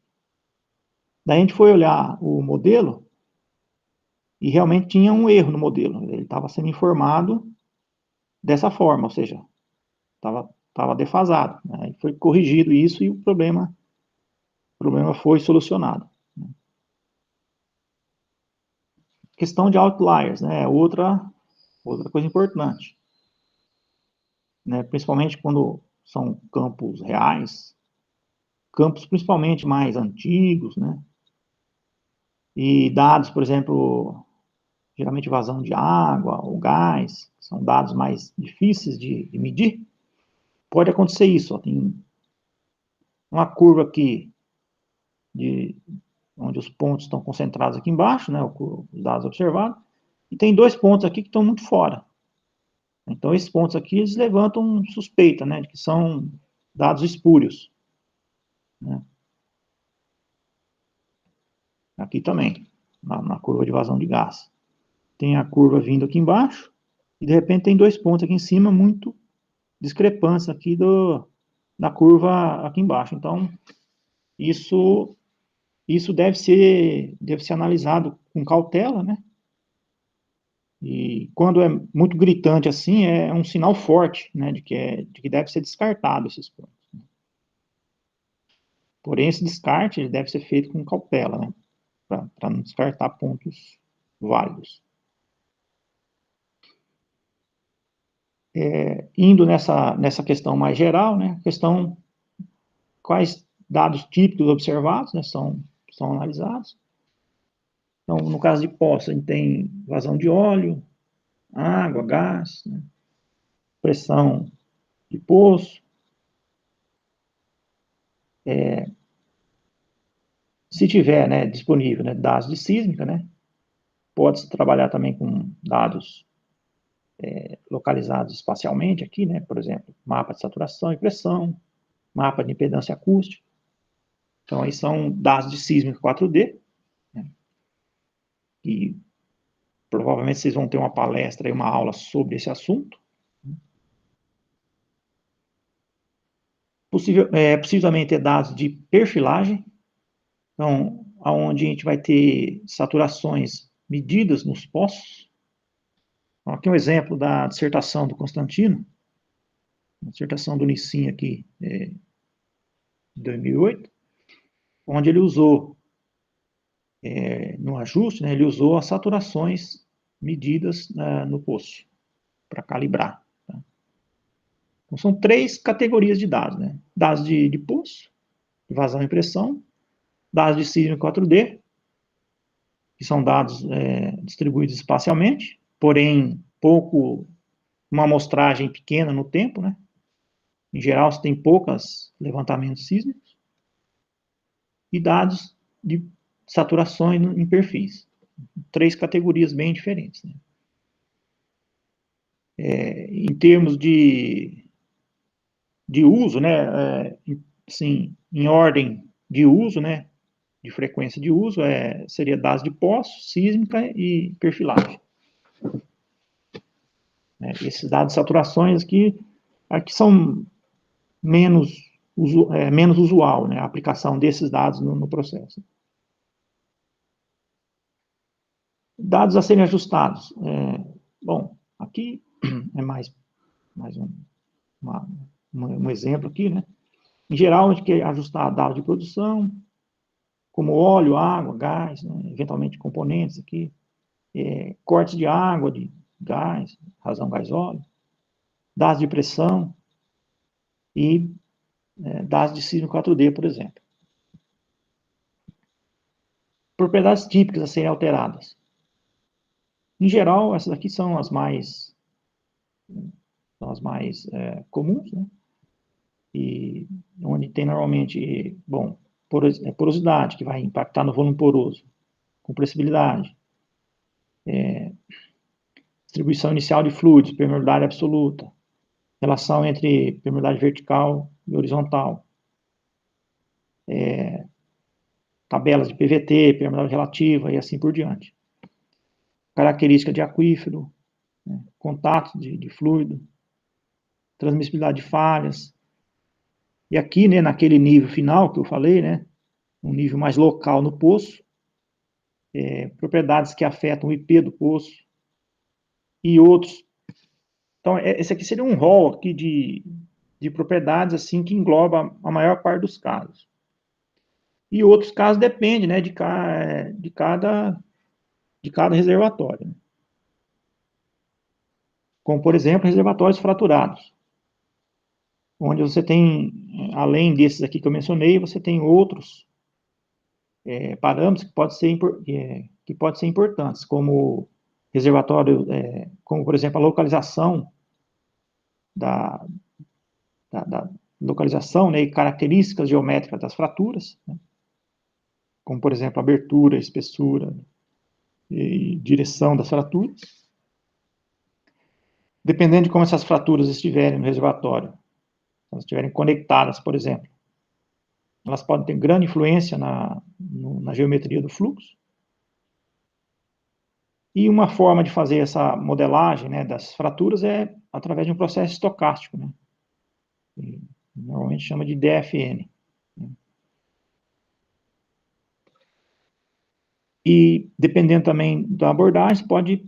Daí a gente foi olhar o modelo e realmente tinha um erro no modelo. Ele estava sendo informado dessa forma, ou seja, estava defasado. Né? Foi corrigido isso e o problema foi solucionado. Questão de outliers, né? Outra coisa importante. Né? Principalmente quando são campos reais, campos principalmente mais antigos, né? E dados, por exemplo, geralmente vazão de água ou gás, são dados mais difíceis de medir, pode acontecer isso. Ó, tem uma curva aqui, onde os pontos estão concentrados aqui embaixo, né, os dados observados, e tem dois pontos aqui que estão muito fora. Então, esses pontos aqui, eles levantam suspeita, né, de que são dados espúrios. Né? Aqui também, na curva de vazão de gás. Tem a curva vindo aqui embaixo, e de repente tem dois pontos aqui em cima, muito discrepância aqui da curva aqui embaixo. Então, isso deve ser analisado com cautela, né? E quando é muito gritante assim, é um sinal forte, né, de que deve ser descartado esses pontos. Porém, esse descarte ele deve ser feito com cautela, né, para não descartar pontos válidos. Indo nessa questão mais geral, né, questão quais dados típicos observados, né, são analisados. Então, no caso de poço, a gente tem vazão de óleo, água, gás, né, pressão de poço. Se tiver, né, disponível, né, dados de sísmica, né, pode-se trabalhar também com dados localizados espacialmente aqui, né, por exemplo, mapa de saturação e pressão, mapa de impedância acústica. Então, aí são dados de sísmica 4D, né, e provavelmente vocês vão ter uma palestra e uma aula sobre esse assunto. É possível também ter dados de perfilagem, então, onde a gente vai ter saturações medidas nos poços. Então, aqui um exemplo da dissertação do Constantino, a dissertação do Nissin aqui, de 2008, onde ele usou, no ajuste, né, ele usou as saturações medidas no poço, para calibrar. Tá? Então, são três categorias de dados, né? Dados de poço, de vazão e pressão, dados de sísmica 4D, que são dados distribuídos espacialmente, porém uma amostragem pequena no tempo, né? Em geral, você tem poucos levantamentos sísmicos, e dados de saturações em perfis. 3 categorias bem diferentes, né? Em termos de uso, né, assim, em ordem de uso, né, de frequência de uso, seria dados de poço, sísmica e perfilagem. Esses dados de saturações aqui são menos usual, né, a aplicação desses dados no processo. Dados a serem ajustados. Bom, aqui é mais um exemplo aqui, né? Em geral, a gente quer ajustar dados de produção, como óleo, água, gás, né? Eventualmente componentes aqui, cortes de água, de gás, razão gás-óleo, dados de pressão e dados de sísmico 4D, por exemplo. Propriedades típicas a serem alteradas. Em geral, essas aqui são as mais comuns, né? E onde tem normalmente, bom, porosidade, que vai impactar no volume poroso, compressibilidade, distribuição inicial de fluidos, permeabilidade absoluta, relação entre permeabilidade vertical e horizontal, tabelas de PVT, permeabilidade relativa e assim por diante. Característica de aquífero, né, contato de fluido, transmissibilidade de falhas. E aqui, né, naquele nível final que eu falei, né, um nível mais local no poço, propriedades que afetam o IP do poço e outros. Então, esse aqui seria um rol aqui de propriedades assim que engloba a maior parte dos casos. E outros casos dependem, né, de cada reservatório. Como, por exemplo, reservatórios fraturados, onde você tem, além desses aqui que eu mencionei, você tem outros parâmetros que podem ser importantes, como reservatório, como, por exemplo, a localização da localização, né, e características geométricas das fraturas, né, como, por exemplo, abertura, espessura e direção das fraturas. Dependendo de como essas fraturas estiverem no reservatório, se elas estiverem conectadas, por exemplo, elas podem ter grande influência na geometria do fluxo. E uma forma de fazer essa modelagem, né, das fraturas é através de um processo estocástico, né? E normalmente chama de DFN. Né? E dependendo também da abordagem, pode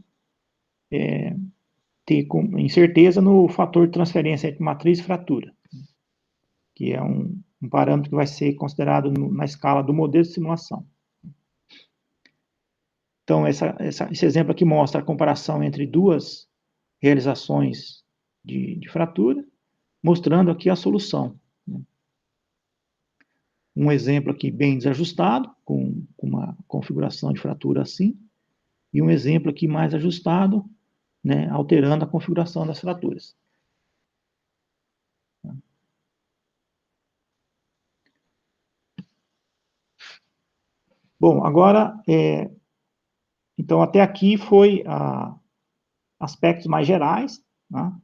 ter incerteza no fator de transferência entre matriz e fratura, que é um parâmetro que vai ser considerado na escala do modelo de simulação. Então, esse exemplo aqui mostra a comparação entre duas realizações de fratura, mostrando aqui a solução. Né? Um exemplo aqui bem desajustado, com uma configuração de fratura assim, e um exemplo aqui mais ajustado, né, alterando a configuração das fraturas. Bom, agora, então até aqui foi aspectos mais gerais, né,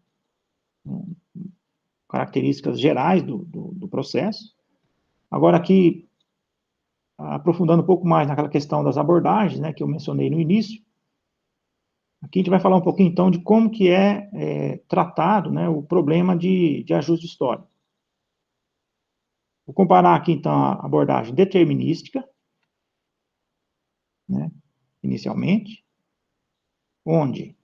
características gerais do processo. Agora aqui, aprofundando um pouco mais naquela questão das abordagens, né, que eu mencionei no início, aqui a gente vai falar um pouquinho, então, de como que é tratado, né, o problema de ajuste histórico. Vou comparar aqui, então, a abordagem determinística, né, inicialmente, onde,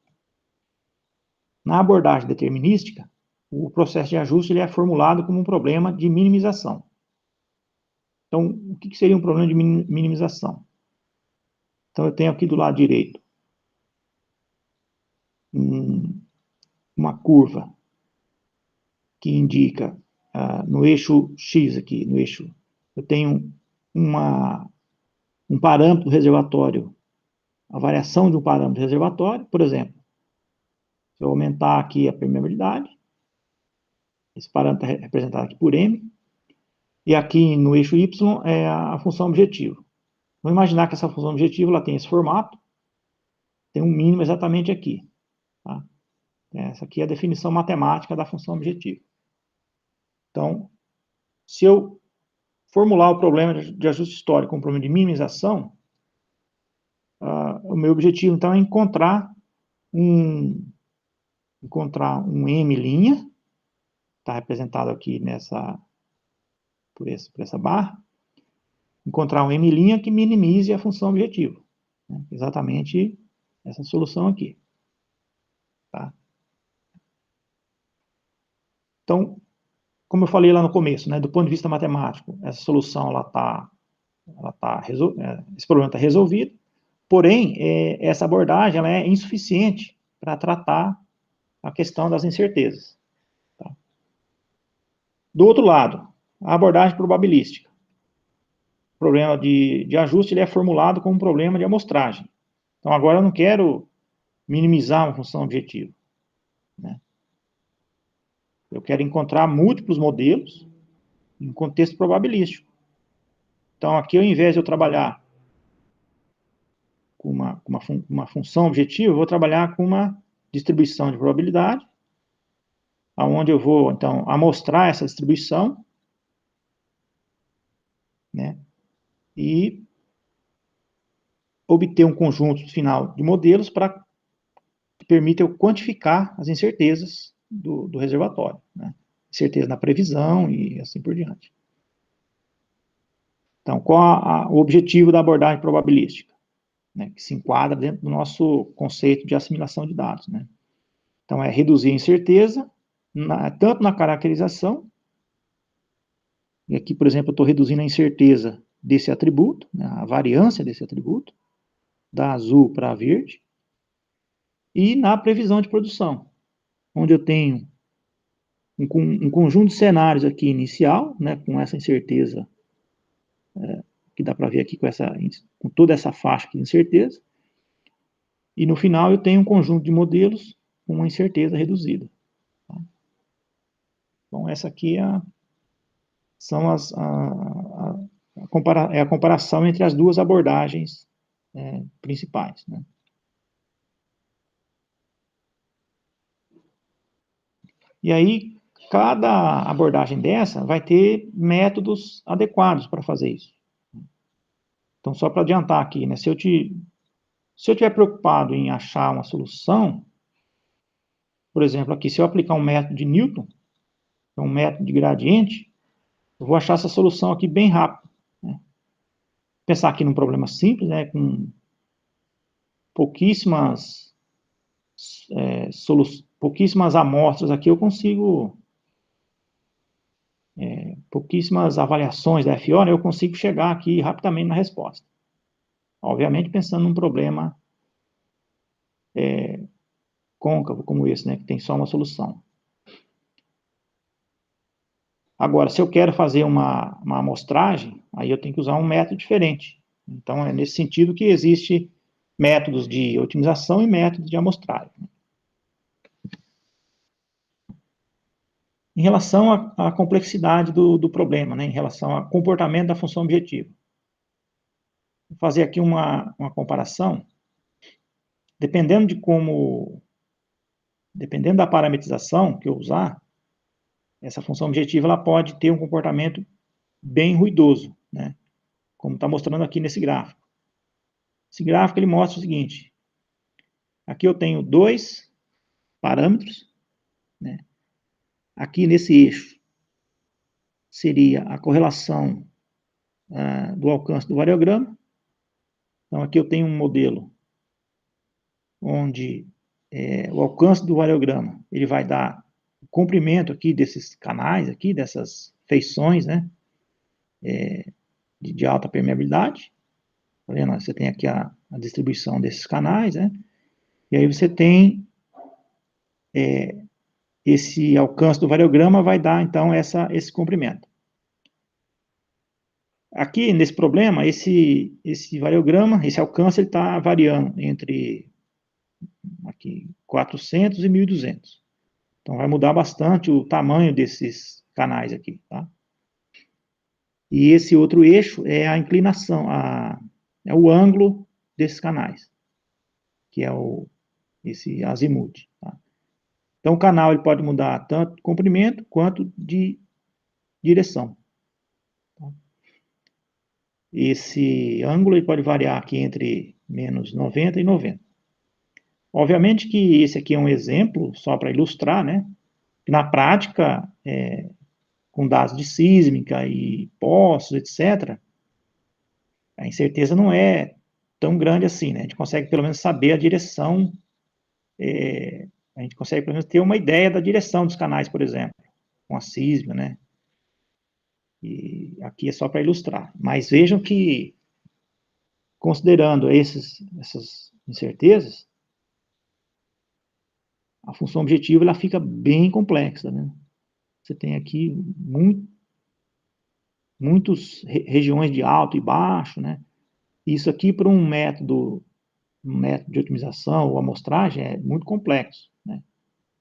na abordagem determinística, o processo de ajuste ele é formulado como um problema de minimização. Então, o que seria um problema de minimização? Então, eu tenho aqui do lado direito uma curva que indica, no eixo X aqui, no eixo, eu tenho um parâmetro do reservatório, a variação de um parâmetro do reservatório, por exemplo, se eu aumentar aqui a permeabilidade, esse parâmetro é representado aqui por M, e aqui no eixo Y é a função objetivo. Vamos imaginar que essa função objetivo ela tem esse formato, tem um mínimo exatamente aqui. Tá? Essa aqui é a definição matemática da função objetivo. Então, se eu formular o problema de ajuste histórico como problema de minimização, o meu objetivo, então, é encontrar um M', está representado aqui por essa barra, encontrar um M' que minimize a função objetivo. Né? Exatamente essa solução aqui. Tá? Então, como eu falei lá no começo, né, do ponto de vista matemático, essa solução, esse problema está resolvido, porém, essa abordagem ela é insuficiente para tratar a questão das incertezas. Tá? Do outro lado, a abordagem probabilística. O problema de ajuste ele é formulado como um problema de amostragem. Então, agora eu não quero minimizar uma função objetiva. Né? Eu quero encontrar múltiplos modelos em contexto probabilístico. Então, aqui, ao invés de eu trabalhar com uma função objetiva, eu vou trabalhar com uma distribuição de probabilidade, onde eu vou, então, amostrar essa distribuição, né, e obter um conjunto final de modelos que permita eu quantificar as incertezas do reservatório. Né? Incerteza na previsão e assim por diante. Então, qual o objetivo da abordagem probabilística? Né, que se enquadra dentro do nosso conceito de assimilação de dados. Né? Então, é reduzir a incerteza, tanto na caracterização, e aqui, por exemplo, eu estou reduzindo a incerteza desse atributo, né, a variância desse atributo, da azul para a verde, e na previsão de produção, onde eu tenho um conjunto de cenários aqui inicial, né, com essa incerteza, que dá para ver aqui com toda essa faixa de incerteza, e no final eu tenho um conjunto de modelos com uma incerteza reduzida. Tá? Bom, essa aqui é a comparação entre as duas abordagens principais. Né? E aí, cada abordagem dessa vai ter métodos adequados para fazer isso. Então, só para adiantar aqui, né, se eu estiver preocupado em achar uma solução, por exemplo, aqui, se eu aplicar um método de Newton, um método de gradiente, eu vou achar essa solução aqui bem rápido. Né? Pensar aqui num problema simples, né, com pouquíssimas amostras aqui, eu consigo, pouquíssimas avaliações da FO, né, eu consigo chegar aqui rapidamente na resposta. Obviamente, pensando num problema côncavo como esse, né, que tem só uma solução. Agora, se eu quero fazer uma amostragem, aí eu tenho que usar um método diferente. Então, é nesse sentido que existe métodos de otimização e métodos de amostragem. Em relação à complexidade do problema, né, em relação ao comportamento da função objetiva. Vou fazer aqui uma comparação. Dependendo da parametrização que eu usar, essa função objetiva ela pode ter um comportamento bem ruidoso, né? Como está mostrando aqui nesse gráfico. Esse gráfico ele mostra o seguinte: aqui eu tenho dois parâmetros, né? Aqui nesse eixo seria a correlação do alcance do variograma. Então aqui eu tenho um modelo onde o alcance do variograma ele vai dar o comprimento aqui desses canais aqui, dessas feições, né? De alta permeabilidade. Tá vendo? Você tem aqui a distribuição desses canais, né? E aí você tem esse alcance do variograma vai dar, então, esse comprimento. Aqui, nesse problema, esse variograma, esse alcance, ele está variando entre aqui, 400 e 1.200. Então, vai mudar bastante o tamanho desses canais aqui, tá? E esse outro eixo é a inclinação, é o ângulo desses canais. que é esse azimuth. Tá? Então, o canal ele pode mudar tanto de comprimento quanto de direção. Tá? Esse ângulo ele pode variar aqui entre menos 90 e 90. Obviamente que esse aqui é um exemplo, só para ilustrar, né? Que na prática, com dados de sísmica e poços, etc., a incerteza não é tão grande assim, né? A gente consegue pelo menos saber a direção, a gente consegue pelo menos ter uma ideia da direção dos canais, por exemplo, com a sísmica, né? E aqui é só para ilustrar. Mas vejam que, considerando essas incertezas, a função objetiva ela fica bem complexa, né? Você tem aqui muitas regiões de alto e baixo, né? Isso aqui para um método de otimização ou amostragem é muito complexo, né?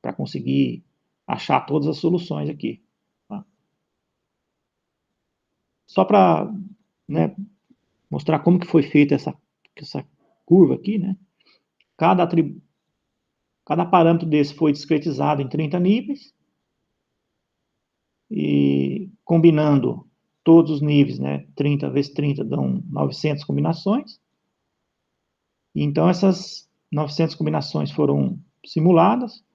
Para conseguir achar todas as soluções aqui. Tá? Só para, né, mostrar como que foi feita essa curva aqui, né? Cada parâmetro desse foi discretizado em 30 níveis e combinando todos os níveis, né? 30 vezes 30 dão 900 combinações. E então essas 900 combinações foram simuladas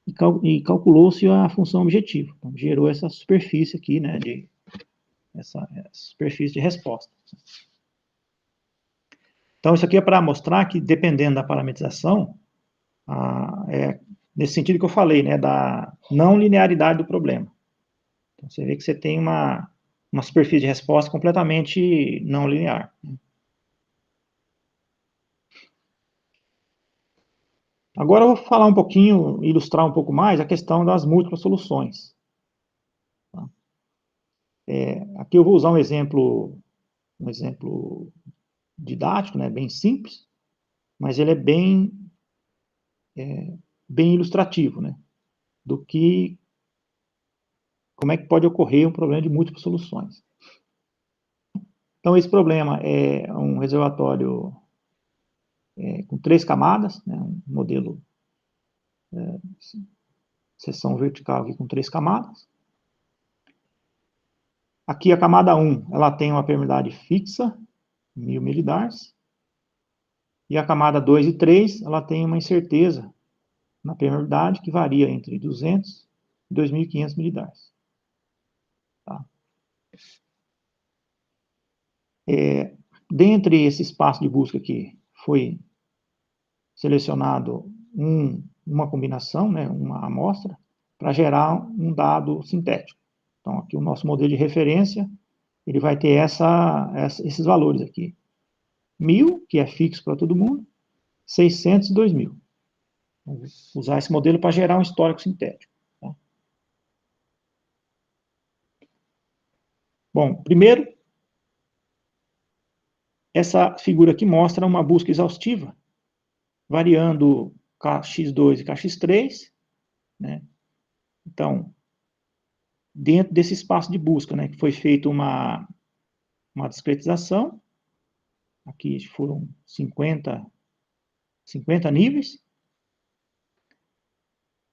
e calculou-se a função objetiva. Então, gerou essa superfície aqui, né? Essa superfície de resposta. Então, isso aqui é para mostrar que, dependendo da parametrização, nesse sentido que eu falei, né, da não linearidade do problema. Então, você vê que você tem uma superfície de resposta completamente não linear. Agora eu vou falar um pouquinho, ilustrar um pouco mais a questão das múltiplas soluções. Tá? Aqui eu vou usar um exemplo didático, né, bem simples, mas ele é bem ilustrativo, né, como é que pode ocorrer um problema de múltiplas soluções. Então, esse problema é um reservatório com 3 camadas, né, um modelo seção vertical aqui com 3 camadas. Aqui a camada 1, ela tem uma permeabilidade fixa, 1000 milidars, e a camada 2 e 3, ela tem uma incerteza na permeabilidade que varia entre 200 e 2.500 milidars. Tá? Dentre esse espaço de busca aqui, foi selecionado uma combinação, né, uma amostra, para gerar um dado sintético. Então, aqui o nosso modelo de referência, ele vai ter esses valores aqui. 1000, que é fixo para todo mundo, 600 e 2000. Vamos usar esse modelo para gerar um histórico sintético. Tá? Bom, primeiro, essa figura aqui mostra uma busca exaustiva, variando KX2 e KX3, né? Então, dentro desse espaço de busca, né, que foi feita uma discretização, aqui foram 50 níveis,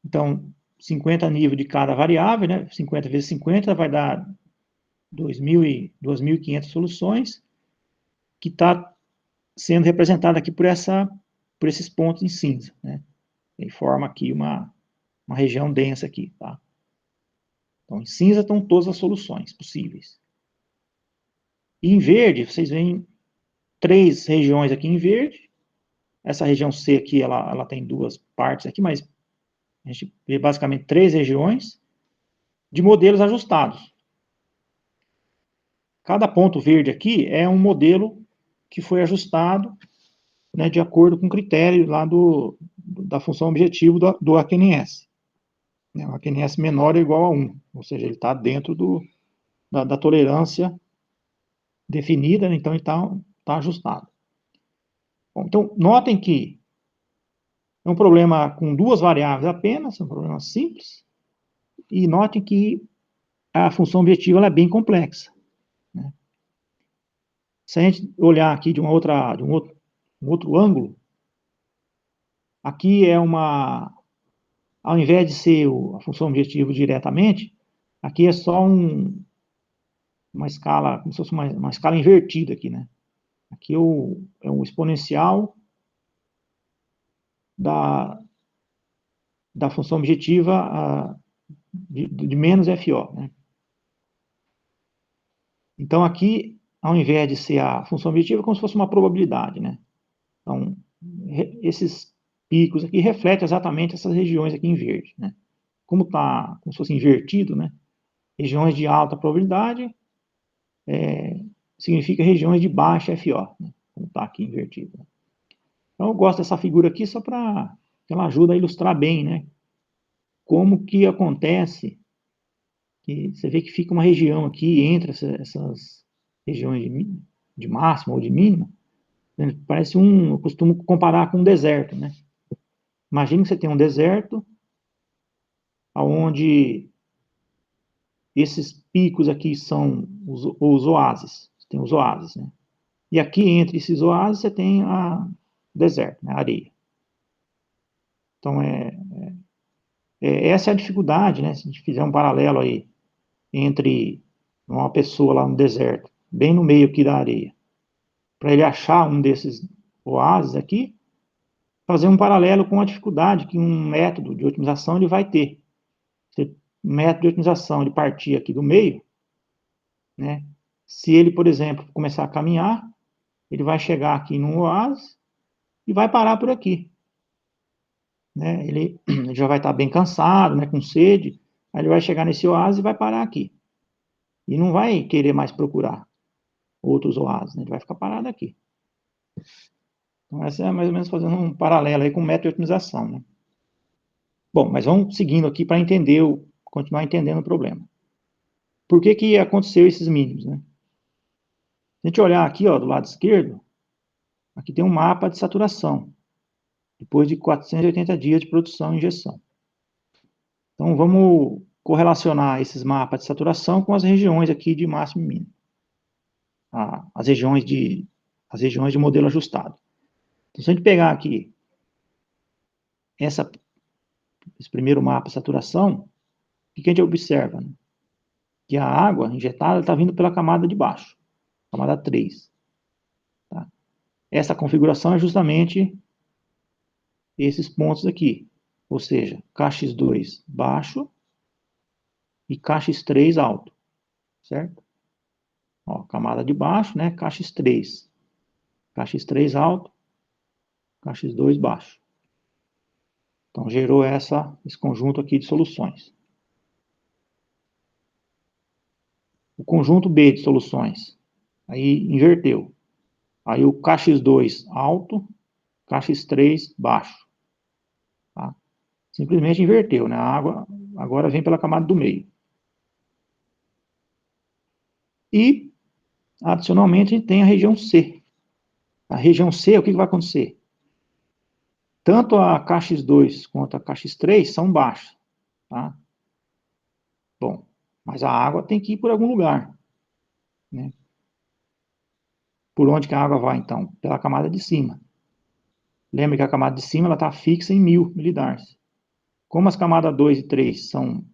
então, 50 níveis de cada variável, né, 50 vezes 50 vai dar 2.500 soluções, que está sendo representada aqui por esses pontos em cinza, né, e forma aqui uma região densa aqui, tá? Então, em cinza estão todas as soluções possíveis. E em verde, vocês veem 3 regiões aqui em verde. Essa região C aqui, ela tem 2 partes aqui, mas a gente vê basicamente 3 regiões de modelos ajustados. Cada ponto verde aqui é um modelo que foi ajustado, né, de acordo com o critério lá da função objetivo do AQNS. O AQNS menor é igual a 1, ou seja, ele está dentro da tolerância definida, né, então ele está ajustado. Bom, então, notem que é um problema com 2 variáveis apenas, é um problema simples, e notem que a função objetiva ela é bem complexa. Né? Se a gente olhar aqui de um outro ângulo, aqui é ao invés de ser a função objetiva diretamente, aqui é só uma escala, como se fosse uma escala invertida aqui, né? Aqui é um exponencial da função objetiva de menos FO, né? Então, aqui, ao invés de ser a função objetiva, é como se fosse uma probabilidade, né? Então, esses picos aqui refletem exatamente essas regiões aqui em verde, né? Como está como se fosse invertido, né? Regiões de alta probabilidade significa regiões de baixa FO, né? Como está aqui invertido. Então, eu gosto dessa figura aqui só para que ela ajuda a ilustrar bem, né? Como que acontece que você vê que fica uma região aqui entre essas regiões de máxima ou de mínima, né? Parece eu costumo comparar com um deserto, né? Imagine que você tem um deserto onde esses picos aqui são os oásis, você tem os oásis, né? E aqui entre esses oásis você tem o deserto, né? A areia. Então, essa é a dificuldade, né? Se a gente fizer um paralelo aí entre uma pessoa lá no deserto, bem no meio aqui da areia, para ele achar um desses oásis aqui, fazer um paralelo com a dificuldade que um método de otimização ele vai ter. Um método de otimização ele partir aqui do meio, né? Se ele, por exemplo, começar a caminhar, ele vai chegar aqui num oásis e vai parar por aqui, né? Ele já vai estar bem cansado, né, com sede, aí ele vai chegar nesse oásis e vai parar aqui. E não vai querer mais procurar outros oásis, né? Ele vai ficar parado aqui. Então, essa é mais ou menos fazendo um paralelo aí com o método de otimização, né? Bom, mas vamos seguindo aqui para entender, continuar entendendo o problema. Por que aconteceu esses mínimos, né? Se a gente olhar aqui, ó, do lado esquerdo, aqui tem um mapa de saturação, depois de 480 dias de produção e injeção. Então, vamos correlacionar esses mapas de saturação com as regiões aqui de máximo e mínimo. As regiões de modelo ajustado. Então, se a gente pegar aqui esse primeiro mapa de saturação, o que a gente observa? Né? Que a água injetada está vindo pela camada de baixo, camada 3. Tá? Essa configuração é justamente esses pontos aqui, ou seja, KX2 baixo e KX3 alto, certo? Ó, camada de baixo, né, KX3. KX3 alto, KX2 baixo. Então, gerou esse conjunto aqui de soluções. O conjunto B de soluções, aí inverteu. Aí o KX2 alto, KX3 baixo. Tá? Simplesmente inverteu, né? A água agora vem pela camada do meio. E, adicionalmente, a gente tem a região C. A região C, o que vai acontecer? Tanto a KX2 quanto a KX3 são baixas. Tá? Bom, mas a água tem que ir por algum lugar. Né? Por onde que a água vai, então? Pela camada de cima. Lembre que a camada de cima está fixa em 1000 milidars. Como as camadas 2 e 3 são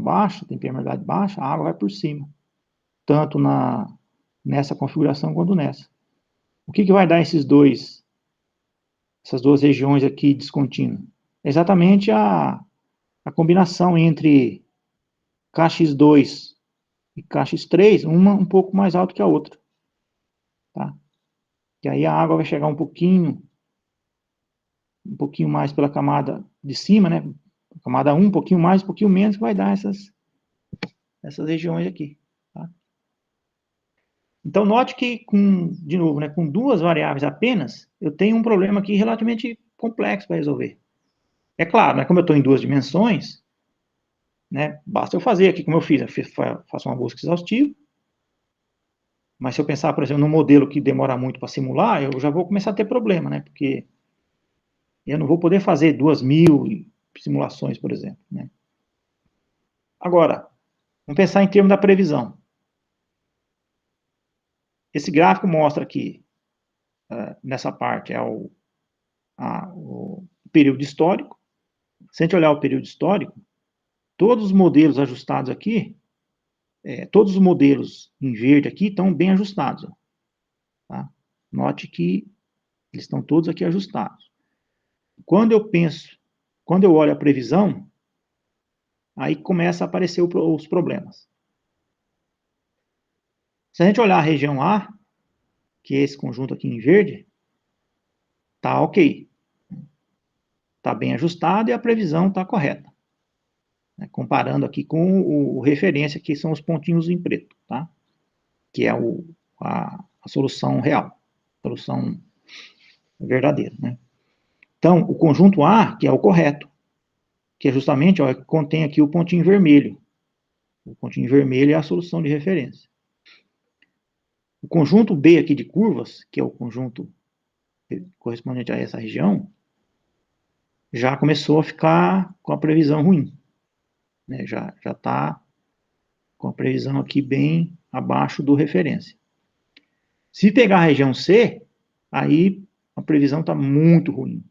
baixas, tem permeabilidade baixa, a água vai por cima. Tanto nessa configuração quanto nessa. O que vai dar essas duas regiões aqui descontínuas? É exatamente a combinação entre KX2 e KX3, uma um pouco mais alta que a outra. Tá? E aí a água vai chegar um pouquinho mais pela camada de cima, né? Camada 1, um pouquinho mais, um pouquinho menos, que vai dar essas regiões aqui. Tá? Então, note que, de novo, né, com duas variáveis apenas, eu tenho um problema aqui relativamente complexo para resolver. É claro, né, como eu estou em duas dimensões, né, basta eu fazer aqui como eu fiz, faço uma busca exaustiva, mas se eu pensar, por exemplo, num modelo que demora muito para simular, eu já vou começar a ter problema, né, porque eu não vou poder fazer 2000 simulações, por exemplo. Né. Agora, vamos pensar em termos da previsão. Esse gráfico mostra aqui, nessa parte, o período histórico. Se a gente olhar o período histórico, todos os modelos ajustados aqui, todos os modelos em verde aqui estão bem ajustados. Ó, tá? Note que eles estão todos aqui ajustados. Quando eu olho a previsão, aí começa a aparecer os problemas. Se a gente olhar a região A, que é esse conjunto aqui em verde, tá ok. Tá bem ajustado e a previsão está correta. Comparando aqui com o referência, que são os pontinhos em preto, tá? Que é a solução real, a solução verdadeira, né? Então, o conjunto A, que é o correto, que é justamente, ó, contém aqui o pontinho vermelho. O pontinho vermelho é a solução de referência. O conjunto B aqui de curvas, que é o conjunto correspondente a essa região, já começou a ficar com a previsão ruim. Né? Já está com a previsão aqui bem abaixo do referência. Se pegar a região C, aí a previsão está muito ruim.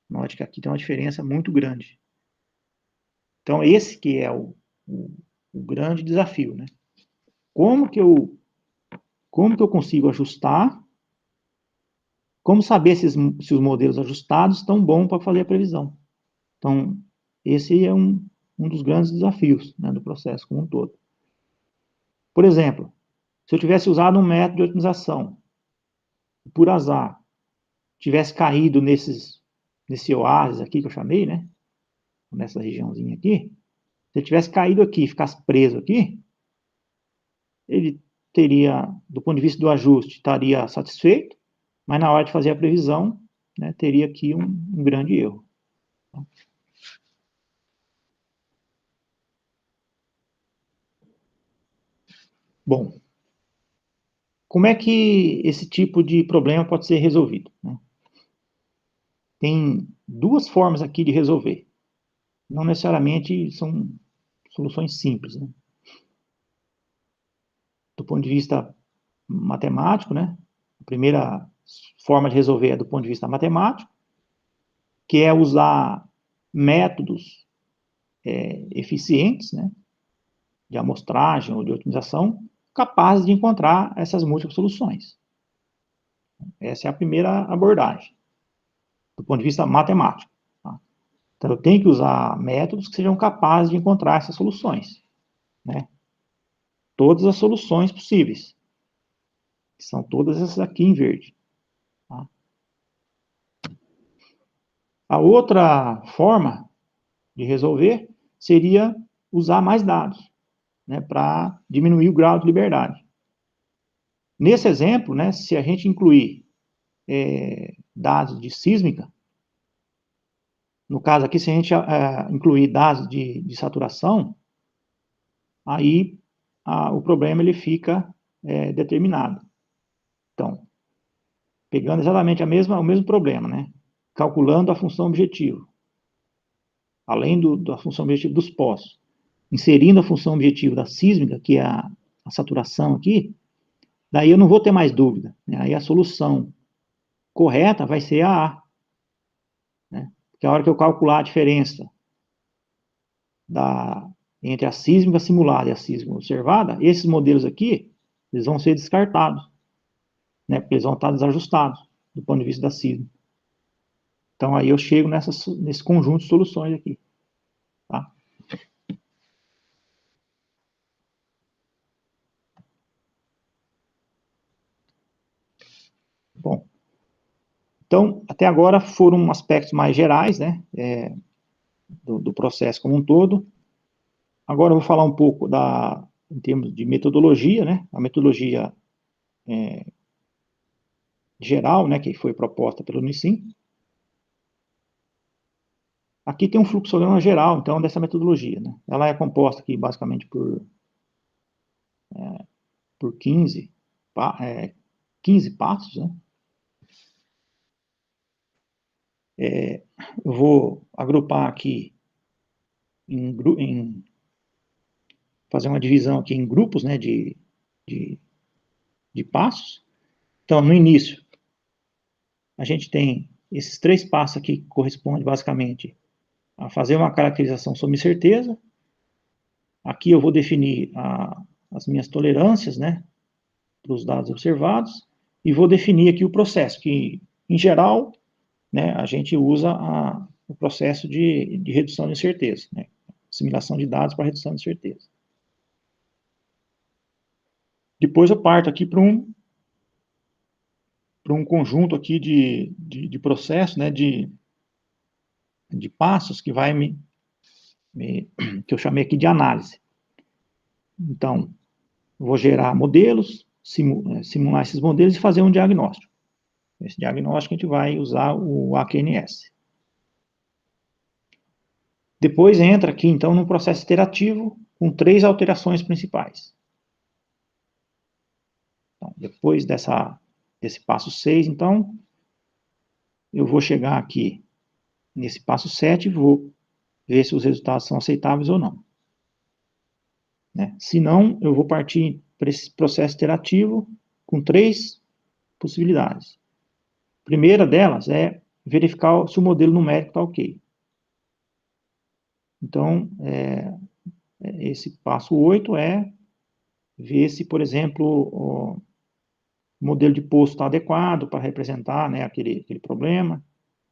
Note que aqui tem uma diferença muito grande. Então, esse que é o grande desafio, né? Como que eu consigo ajustar? Como saber se os modelos ajustados estão bons para fazer a previsão? Então, esse é um dos grandes desafios, né, do processo como um todo. Por exemplo, se eu tivesse usado um método de otimização, por azar, tivesse caído nesse oásis aqui que eu chamei, né, nessa regiãozinha aqui, se ele tivesse caído aqui, ficasse preso aqui, ele teria, do ponto de vista do ajuste, estaria satisfeito, mas na hora de fazer a previsão, né, teria aqui um grande erro. Bom, como é que esse tipo de problema pode ser resolvido? Né? Tem duas formas aqui de resolver. Não necessariamente são soluções simples. Né? Do ponto de vista matemático, né? A primeira forma de resolver é do ponto de vista matemático, que é usar métodos eficientes, né? De amostragem ou de otimização, capazes de encontrar essas múltiplas soluções. Essa é a primeira abordagem, do ponto de vista matemático. Tá? Então, eu tenho que usar métodos que sejam capazes de encontrar essas soluções. Né? Todas as soluções possíveis, que são todas essas aqui em verde. Tá? A outra forma de resolver seria usar mais dados, né, para diminuir o grau de liberdade. Nesse exemplo, né, se a gente incluir dados de sísmica, no caso aqui, se a gente incluir dados de saturação, aí o problema ele fica determinado. Então, pegando exatamente o mesmo problema, né? Calculando a função objetivo, além da função objetivo dos poços, inserindo a função objetivo da sísmica, que é a saturação aqui, daí eu não vou ter mais dúvida. Né? Aí a solução correta vai ser a A. Né? Porque a hora que eu calcular a diferença entre a sísmica simulada e a sísmica observada, esses modelos aqui, eles vão ser descartados, né? Porque eles vão estar desajustados do ponto de vista da sísmica. Então, aí eu chego nesse conjunto de soluções aqui. Tá? Bom, então, até agora foram aspectos mais gerais, né? Do processo como um todo. Agora eu vou falar um pouco em termos de metodologia, né? A metodologia geral, né, que foi proposta pelo Unicim. Aqui tem um fluxograma geral, então, dessa metodologia. Né? Ela é composta aqui, basicamente, por 15 passos. Né? Eu vou agrupar aqui fazer uma divisão aqui em grupos, né, de passos. Então, no início, a gente tem esses 3 passos aqui correspondem basicamente a fazer uma caracterização sob incerteza. Aqui eu vou definir as minhas tolerâncias, né, para os dados observados, e vou definir aqui o processo, que, em geral, né, a gente usa o processo de redução de incerteza, né, assimilação de dados para redução de incerteza. Depois eu parto aqui para um conjunto aqui de processos, né, de passos que vai que eu chamei aqui de análise. Então, vou gerar modelos, simular esses modelos e fazer um diagnóstico. Esse diagnóstico a gente vai usar o AQNS. Depois entra aqui, então, num processo iterativo com 3 alterações principais. Então, depois desse passo 6, então, eu vou chegar aqui nesse passo 7 e vou ver se os resultados são aceitáveis ou não. Né? Se não, eu vou partir para esse processo iterativo com 3 possibilidades. A primeira delas é verificar se o modelo numérico está ok. Então, esse passo 8 é ver se, por exemplo, o modelo de poço está adequado para representar, né, aquele problema,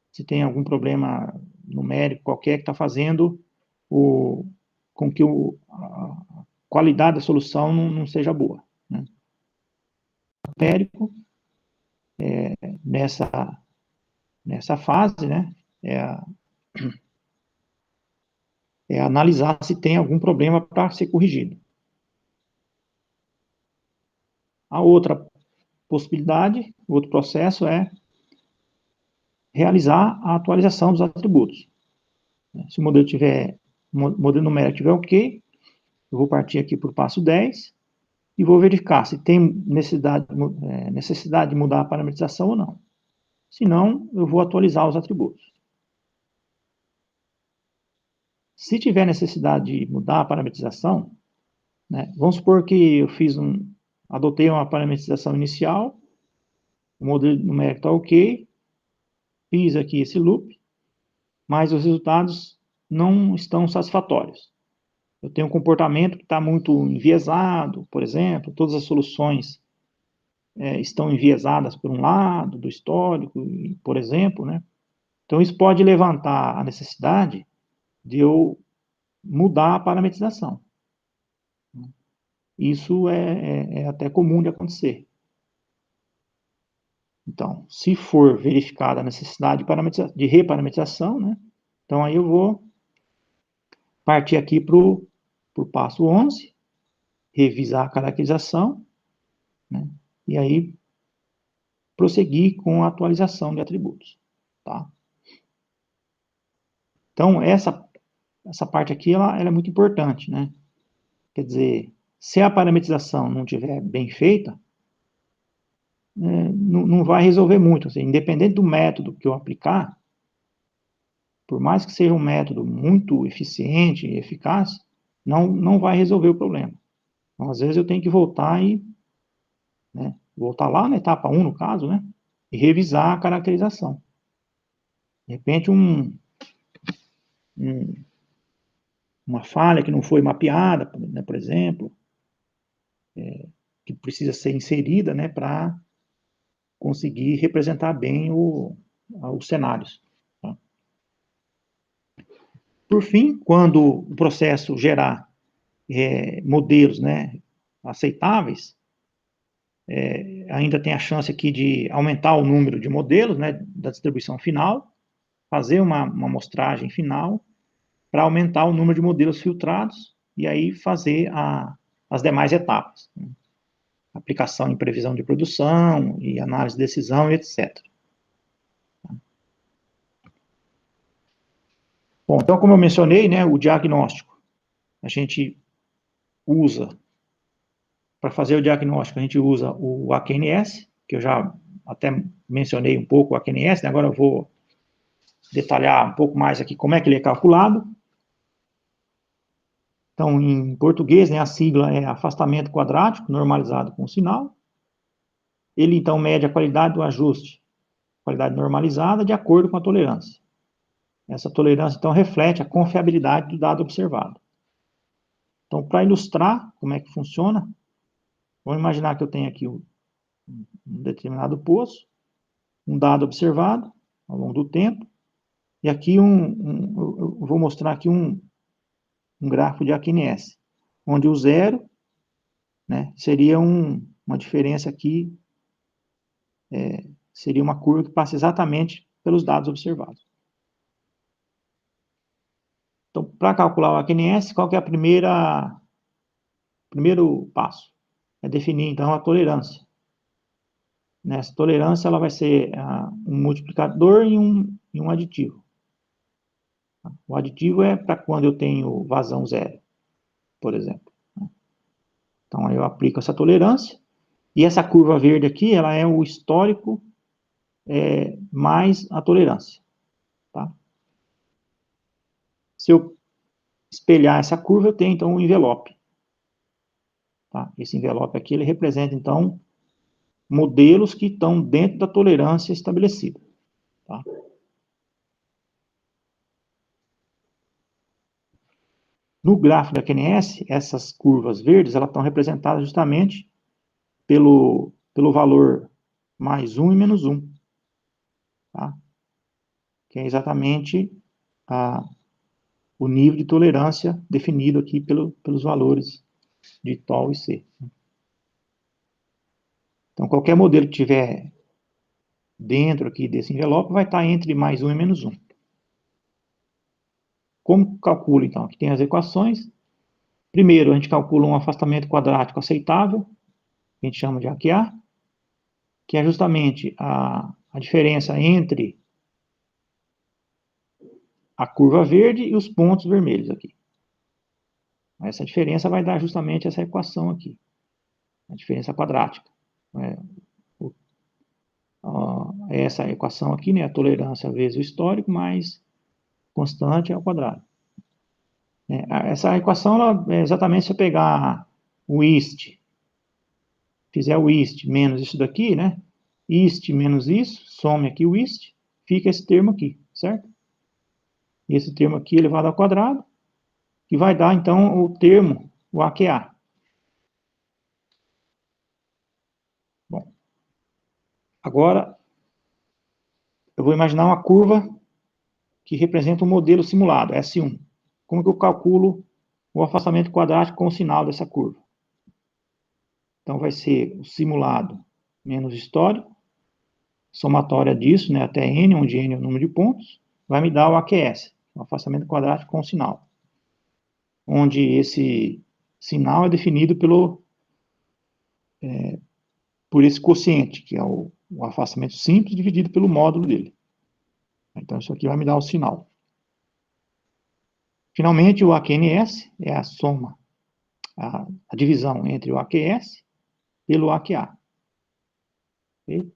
se tem algum problema numérico qualquer que está fazendo com que a qualidade da solução não seja boa. Né? Numérico, nessa fase, né, é analisar se tem algum problema para ser corrigido. A outra possibilidade, outro processo é realizar a atualização dos atributos. Se o modelo numérico estiver ok, eu vou partir aqui para o passo 10 e vou verificar se tem necessidade de mudar a parametrização ou não. Se não, eu vou atualizar os atributos. Se tiver necessidade de mudar a parametrização, né, vamos supor que eu adotei uma parametrização inicial, o modelo numérico está ok, fiz aqui esse loop, mas os resultados não estão satisfatórios. Eu tenho um comportamento que está muito enviesado, por exemplo, todas as soluções estão enviesadas por um lado, do histórico, por exemplo, né? Então, isso pode levantar a necessidade de eu mudar a parametrização. Isso é até comum de acontecer. Então, se for verificada a necessidade de reparametrização, né? Então, aí eu vou partir aqui para o passo 11, revisar a caracterização, né? E aí prosseguir com a atualização de atributos. Tá? Então, essa parte aqui ela é muito importante, né? Quer dizer, se a parametrização não estiver bem feita, não vai resolver muito. Assim, independente do método que eu aplicar, por mais que seja um método muito eficiente e eficaz, não vai resolver o problema. Então, às vezes eu tenho que voltar voltar lá na etapa 1, no caso, né? E revisar a caracterização. De repente, uma falha que não foi mapeada, né, por exemplo, que precisa ser inserida, né, para conseguir representar bem os cenários. Tá? Por fim, quando o processo gerar modelos, né, aceitáveis, ainda tem a chance aqui de aumentar o número de modelos, né, da distribuição final, fazer uma amostragem final, para aumentar o número de modelos filtrados, e aí fazer as demais etapas. Né? Aplicação em previsão de produção, e análise de decisão, e etc. Bom, então, como eu mencionei, né, o diagnóstico, a gente usa, para fazer o diagnóstico, a gente usa o AQNS, que eu já até mencionei um pouco o AQNS, né, agora eu vou detalhar um pouco mais aqui como é que ele é calculado. Então, em português, né, a sigla é afastamento quadrático normalizado com sinal. Ele, então, mede a qualidade do ajuste qualidade normalizada de acordo com a tolerância. Essa tolerância, então, reflete a confiabilidade do dado observado. Então, para ilustrar como é que funciona, vamos imaginar que eu tenho aqui um determinado poço, um dado observado ao longo do tempo, e aqui eu vou mostrar aqui um gráfico de AQNS, onde o zero, né, seria uma diferença aqui, seria uma curva que passa exatamente pelos dados observados. Então, para calcular o AQNS, qual que é primeiro passo? É definir, então, a tolerância. Nessa tolerância, ela vai ser um multiplicador e um aditivo. O aditivo é para quando eu tenho vazão zero, por exemplo. Então, aí eu aplico essa tolerância, e essa curva verde aqui, ela é o histórico mais a tolerância. Tá? Se eu espelhar essa curva, eu tenho, então, um envelope. Tá? Esse envelope aqui, ele representa, então, modelos que estão dentro da tolerância estabelecida. Tá? No gráfico da QNS, essas curvas verdes, elas estão representadas justamente pelo valor mais 1 e menos 1. Tá? Que é exatamente o nível de tolerância definido aqui pelos valores de TOL e C. Então, qualquer modelo que tiver dentro aqui desse envelope vai estar entre mais 1 e menos 1. Como calcula, então? Aqui tem as equações. Primeiro, a gente calcula um afastamento quadrático aceitável, que a gente chama de AQA, que é justamente a diferença entre a curva verde e os pontos vermelhos aqui. Essa diferença vai dar justamente essa equação aqui, a diferença quadrática. Essa equação aqui, né, a tolerância vezes o histórico, mais constante ao quadrado. Essa equação, ela, exatamente se eu pegar o IST, fizer o IST menos isso daqui, né, IST menos isso, some aqui o IST, fica esse termo aqui, certo? E esse termo aqui elevado ao quadrado, que vai dar, então, o termo, o AQA. Bom, agora, eu vou imaginar uma curva que representa um modelo simulado, S1. Como que eu calculo o afastamento quadrático com o sinal dessa curva? Então, vai ser o simulado menos histórico, somatória disso, né, até n, onde n é o número de pontos, vai me dar o AQS, o afastamento quadrático com o sinal. Onde esse sinal é definido por esse quociente, que é o afastamento simples dividido pelo módulo dele. Então, isso aqui vai me dar o sinal. Finalmente, o AQNS é a soma, a divisão entre o AQS pelo AQA. Okay?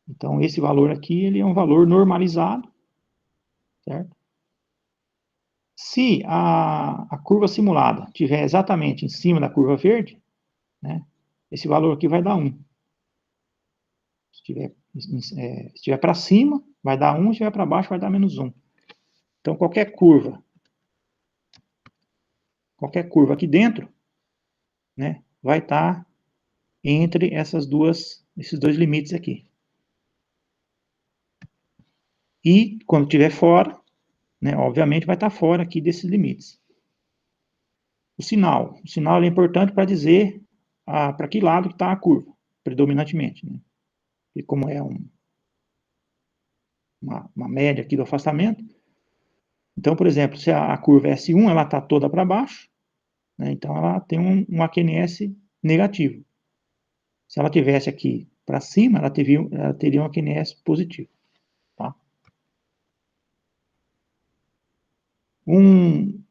Então, esse valor aqui, ele é um valor normalizado, certo? Se a curva simulada estiver exatamente em cima da curva verde, né, esse valor aqui vai dar 1. Se estiver para cima, vai dar 1, se estiver para baixo, vai dar menos 1. Então, qualquer curva aqui dentro, né, vai estar entre esses dois limites aqui. E, quando estiver fora, né, obviamente vai estar fora aqui desses limites. O sinal é importante para dizer para que lado está a curva, predominantemente. Né? E como é uma média aqui do afastamento, então, por exemplo, se a curva é S1, ela está toda para baixo, né, então ela tem um AQNS negativo. Se ela tivesse aqui para cima, ela teria um AQNS positivo. Tá? Um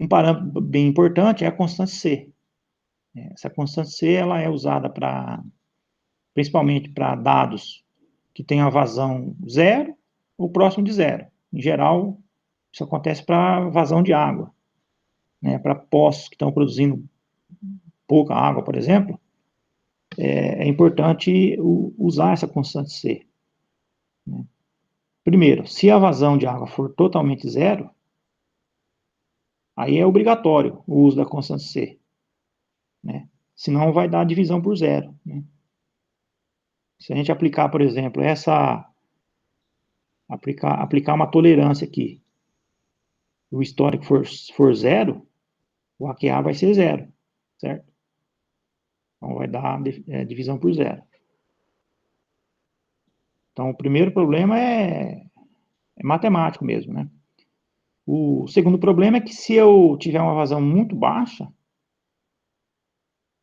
parâmetro bem importante é a constante C. Essa constante C ela é usada principalmente para dados que tenham a vazão zero ou próximo de zero. Em geral, isso acontece para vazão de água. Né? Para poços que estão produzindo pouca água, por exemplo, é importante usar essa constante C, né? Primeiro, se a vazão de água for totalmente zero, aí é obrigatório o uso da constante C, né? Senão vai dar divisão por zero, né? Se a gente aplicar, por exemplo, aplicar uma tolerância aqui, o histórico for zero, o AQA vai ser zero, certo? Então vai dar divisão por zero. Então o primeiro problema é matemático mesmo, né? O segundo problema é que se eu tiver uma vazão muito baixa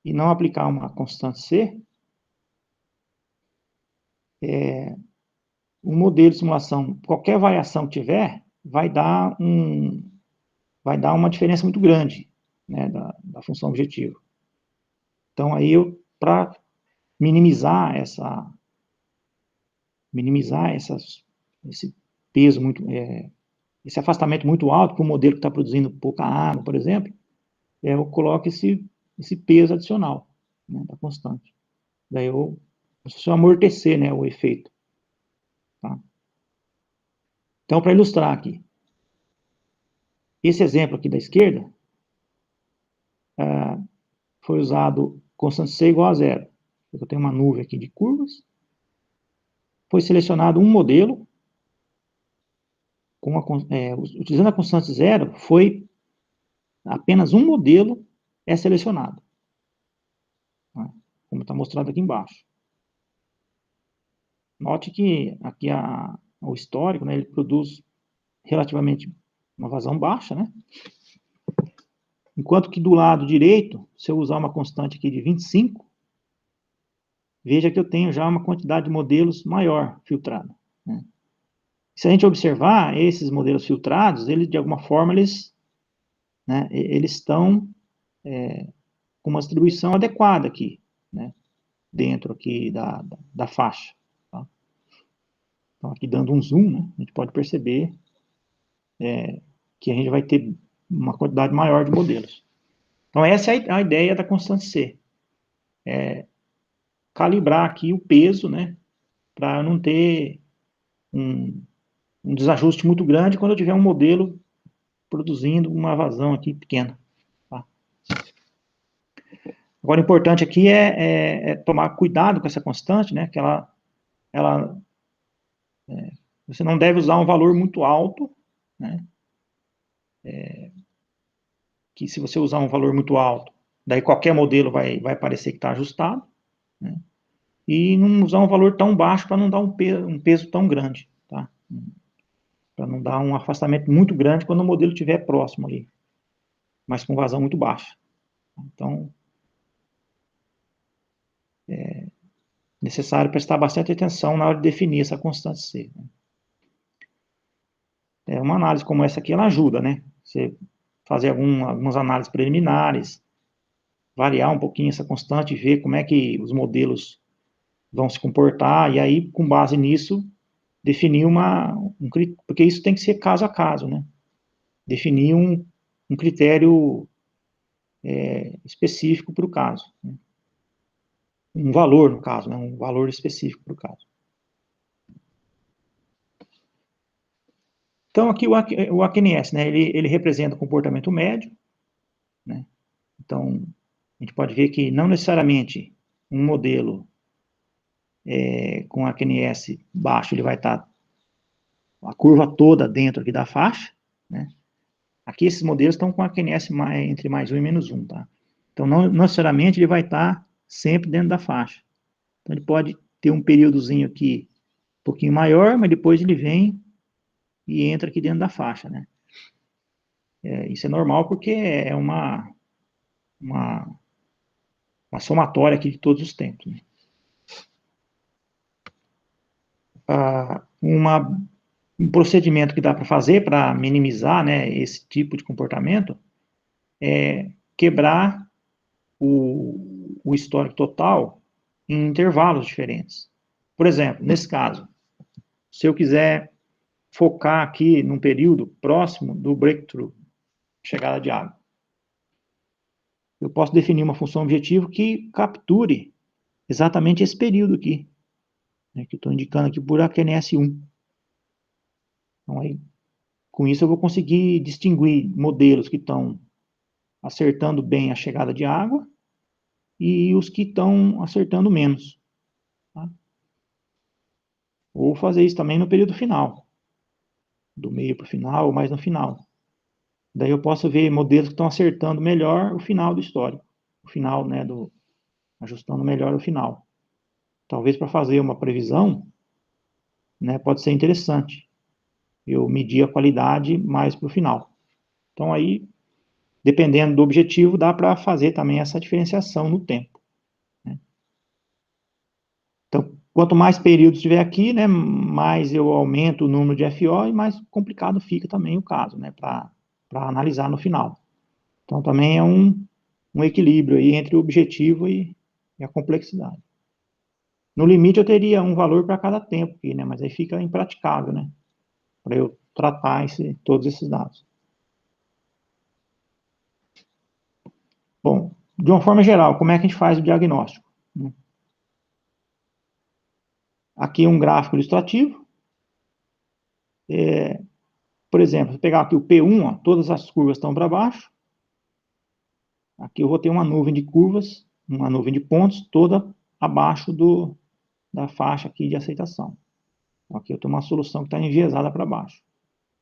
e não aplicar uma constante C, o modelo de simulação, qualquer variação que tiver, vai dar uma diferença muito grande, né, da função objetivo. Então, aí para minimizar esse peso muito, esse afastamento muito alto para um modelo que está produzindo pouca água, por exemplo, eu coloco esse peso adicional, né, da constante. Daí eu preciso amortecer, né, o efeito. Tá? Então, para ilustrar aqui, esse exemplo aqui da esquerda foi usado constante C igual a zero. Eu tenho uma nuvem aqui de curvas. Foi selecionado um modelo utilizando a constante zero, foi apenas um modelo selecionado, tá? Como está mostrado aqui embaixo. Note que aqui o histórico, né, ele produz relativamente uma vazão baixa, né? Enquanto que do lado direito, se eu usar uma constante aqui de 25, veja que eu tenho já uma quantidade de modelos maior filtrada, né? Se a gente observar, esses modelos filtrados, eles, de alguma forma, eles estão com uma distribuição adequada aqui, né? Dentro aqui da faixa. Tá? Então, aqui dando um zoom, né, a gente pode perceber que a gente vai ter uma quantidade maior de modelos. Então, essa é a ideia da constante C. Calibrar aqui o peso, né, para não ter um desajuste muito grande quando eu tiver um modelo produzindo uma vazão aqui pequena. Tá? Agora, o importante aqui é tomar cuidado com essa constante, né, que você não deve usar um valor muito alto, né, que se você usar um valor muito alto, daí qualquer modelo vai parecer que está ajustado, né, e não usar um valor tão baixo para não dar um peso tão grande, tá? Para não dar um afastamento muito grande quando o modelo estiver próximo ali, mas com vazão muito baixa. Então, é necessário prestar bastante atenção na hora de definir essa constante C, né? Uma análise como essa aqui, ela ajuda, né? Você fazer algumas análises preliminares, variar um pouquinho essa constante, ver como é que os modelos vão se comportar, e aí, com base nisso, definir porque isso tem que ser caso a caso, né? Definir um critério específico para o caso, né? Um valor, no caso, né? Um valor específico para o caso. Então, aqui o AQNS, né? Ele representa o comportamento médio, né? Então, a gente pode ver que não necessariamente um modelo com AQNS baixo, ele vai estar a curva toda dentro aqui da faixa, né? Aqui esses modelos estão com AQNS entre mais 1 e menos 1, tá? Então, não necessariamente ele vai estar sempre dentro da faixa. Então, ele pode ter um períodozinho aqui um pouquinho maior, mas depois ele vem e entra aqui dentro da faixa, né? Isso é normal porque é uma somatória aqui de todos os tempos, né? Um procedimento que dá para fazer para minimizar, né, esse tipo de comportamento é quebrar o histórico total em intervalos diferentes. Por exemplo, nesse caso, se eu quiser focar aqui num período próximo do breakthrough, chegada de água, eu posso definir uma função objetivo que capture exatamente esse período aqui, né, que eu estou indicando aqui por AQNS1. Então, aí, com isso eu vou conseguir distinguir modelos que estão acertando bem a chegada de água e os que estão acertando menos. Tá? Ou fazer isso também no período final, do meio para o final ou mais no final. Daí eu posso ver modelos que estão acertando melhor o final do histórico, o final, né, ajustando melhor o final. Talvez para fazer uma previsão, né, pode ser interessante eu medir a qualidade mais para o final. Então aí, dependendo do objetivo, dá para fazer também essa diferenciação no tempo. Né? Então, quanto mais períodos tiver aqui, né, mais eu aumento o número de FO e mais complicado fica também o caso, né, para analisar no final. Então, também é um equilíbrio aí entre o objetivo e a complexidade. No limite, eu teria um valor para cada tempo aqui, né, mas aí fica impraticável, né, para eu tratar todos esses dados. Bom, de uma forma geral, como é que a gente faz o diagnóstico? Aqui um gráfico ilustrativo. Por exemplo, se pegar aqui o P1, ó, todas as curvas estão para baixo. Aqui eu vou ter uma nuvem de curvas, uma nuvem de pontos, toda abaixo da faixa aqui de aceitação. Aqui eu tenho uma solução que está enviesada para baixo.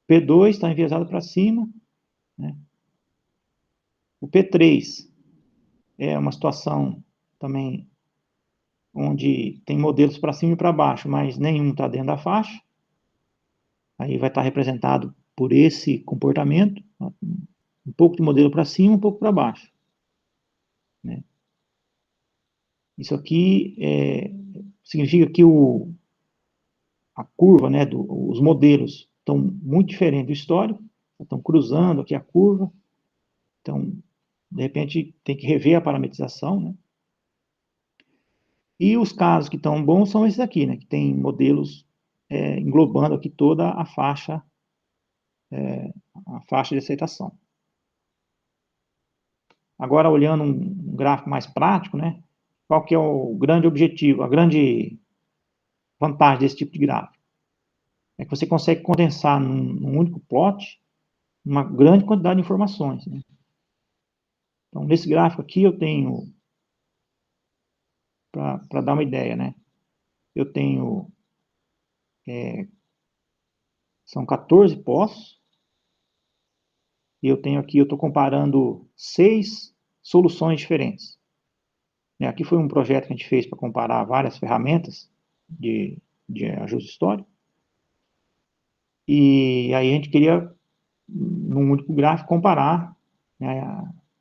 P2 está enviesada para cima. Né? O P3 é uma situação também onde tem modelos para cima e para baixo, mas nenhum está dentro da faixa. Aí vai estar representado por esse comportamento, um pouco de modelo para cima, um pouco para baixo. Né? Isso aqui significa que a curva, né, os modelos estão muito diferentes do histórico, estão cruzando aqui a curva, então, de repente, tem que rever a parametrização, né? E os casos que estão bons são esses aqui, né, que tem modelos englobando aqui toda a faixa de aceitação. Agora, olhando um gráfico mais prático, né, qual que é o grande objetivo, a grande vantagem desse tipo de gráfico? É que você consegue condensar num único plot uma grande quantidade de informações. Né? Então, nesse gráfico aqui, eu tenho, para dar uma ideia, né, eu tenho, são 14 poços, e eu tenho aqui, eu estou comparando 6 soluções diferentes. Aqui foi um projeto que a gente fez para comparar várias ferramentas de ajuste histórico, e aí a gente queria, num único gráfico, comparar, né,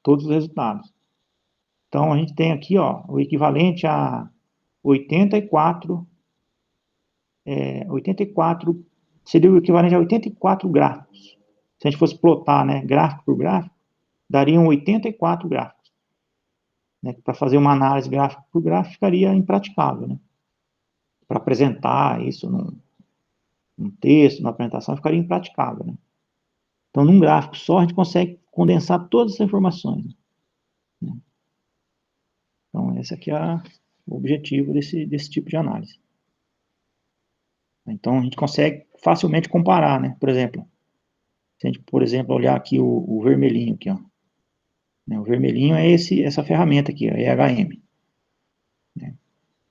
todos os resultados. Então, a gente tem aqui, ó, o equivalente a 84, seria o equivalente a 84 gráficos. Se a gente fosse plotar, né, gráfico por gráfico, dariam 84 gráficos. Né, para fazer uma análise gráfico por gráfico, ficaria impraticável, né? Para apresentar isso num texto, numa apresentação, ficaria impraticável, né? Então, num gráfico só, a gente consegue condensar todas essas informações. Né? Então, esse aqui é o objetivo desse tipo de análise. Então, a gente consegue facilmente comparar, né? Por exemplo, se a gente, por exemplo, olhar aqui o vermelhinho aqui, ó. O vermelhinho é essa ferramenta aqui, a EHM. Né?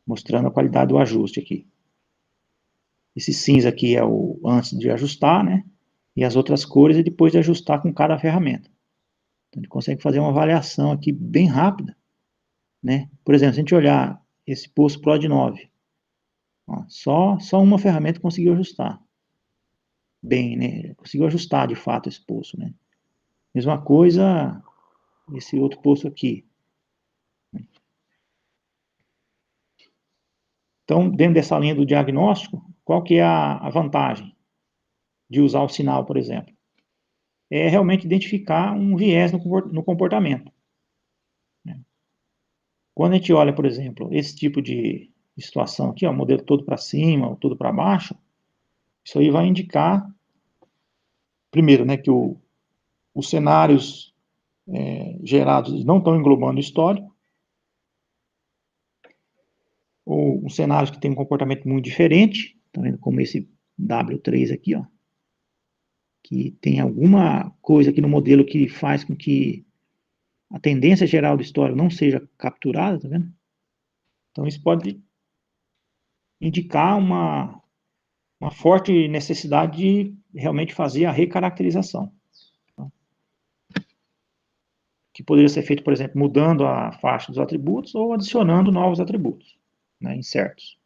Mostrando a qualidade do ajuste aqui. Esse cinza aqui é o antes de ajustar, né? E as outras cores é depois de ajustar com cada ferramenta. Então, a gente consegue fazer uma avaliação aqui bem rápida, né? Por exemplo, se a gente olhar esse poço PROD 9, ó, só uma ferramenta conseguiu ajustar bem, né? Conseguiu ajustar, de fato, esse poço, né? Mesma coisa, esse outro poço aqui. Então, dentro dessa linha do diagnóstico, qual que é a vantagem de usar o sinal, por exemplo? É realmente identificar um viés no comportamento. Né? Quando a gente olha, por exemplo, esse tipo de situação aqui, ó, o modelo todo para cima, ou todo para baixo, isso aí vai indicar, primeiro, né, que os cenários gerados não estão englobando o histórico. ou um cenário que tem um comportamento muito diferente, tá vendo como esse W3 aqui, ó, que tem alguma coisa aqui no modelo que faz com que a tendência geral do histórico não seja capturada, tá vendo? Então, isso pode indicar uma forte necessidade de realmente fazer a recaracterização. Que poderia ser feito, por exemplo, mudando a faixa dos atributos ou adicionando novos atributos, né, incertos.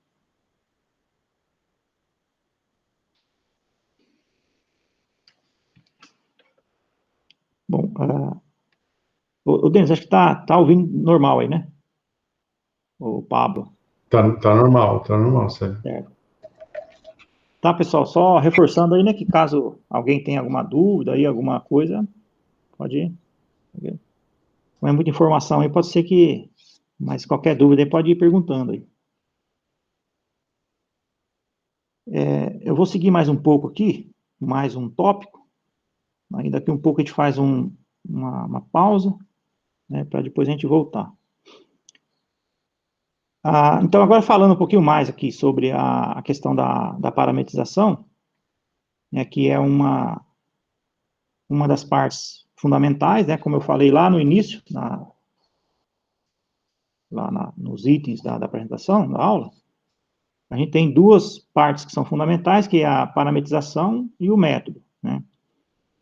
Bom, o Denis, acho que tá ouvindo normal aí, né? O Pablo. Tá normal, sério. Certo. Tá, pessoal, só reforçando aí, né, que caso alguém tenha alguma dúvida aí, alguma coisa, pode ir. Não é muita informação aí, pode ser que, mas qualquer dúvida aí pode ir perguntando aí. Eu vou seguir mais um pouco aqui, mais um tópico, aí daqui um pouco a gente faz uma pausa, né, para depois a gente voltar. Então, agora falando um pouquinho mais aqui sobre a questão da parametrização, né, que é uma das partes fundamentais, né, como eu falei lá no início, nos itens da apresentação, da aula, a gente tem duas partes que são fundamentais, que é a parametrização e o método, né?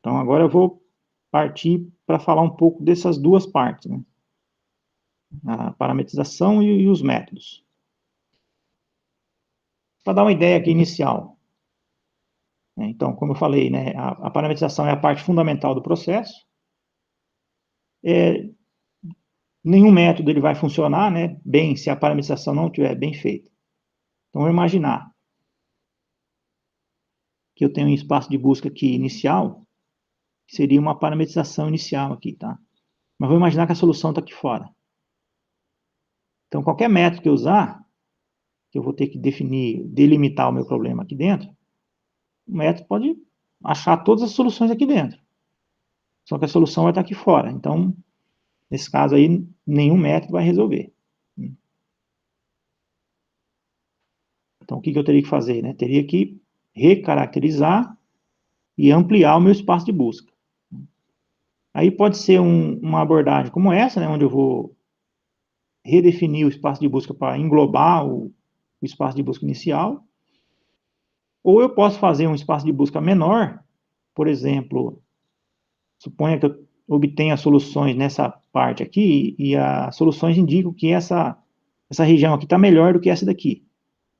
Então, agora eu vou partir para falar um pouco dessas duas partes, né? A parametrização e os métodos. Para dar uma ideia aqui inicial, né? Então, como eu falei, né, a parametrização é a parte fundamental do processo. Nenhum método ele vai funcionar, né, bem se a parametrização não estiver bem feita. Então, vou imaginar que eu tenho um espaço de busca aqui inicial, que seria uma parametrização inicial aqui, tá? Mas vou imaginar que a solução está aqui fora. Então, qualquer método que eu usar, que eu vou ter que definir, delimitar o meu problema aqui dentro, o método pode achar todas as soluções aqui dentro. Só que a solução vai estar aqui fora. Então, nesse caso aí, nenhum método vai resolver. Então, o que eu teria que fazer? Né? Teria que recaracterizar e ampliar o meu espaço de busca. Aí pode ser uma abordagem como essa, né, onde eu vou redefinir o espaço de busca para englobar o espaço de busca inicial, ou eu posso fazer um espaço de busca menor, por exemplo, suponha que eu obtenha soluções nessa parte aqui, e as soluções indicam que essa região aqui está melhor do que essa daqui.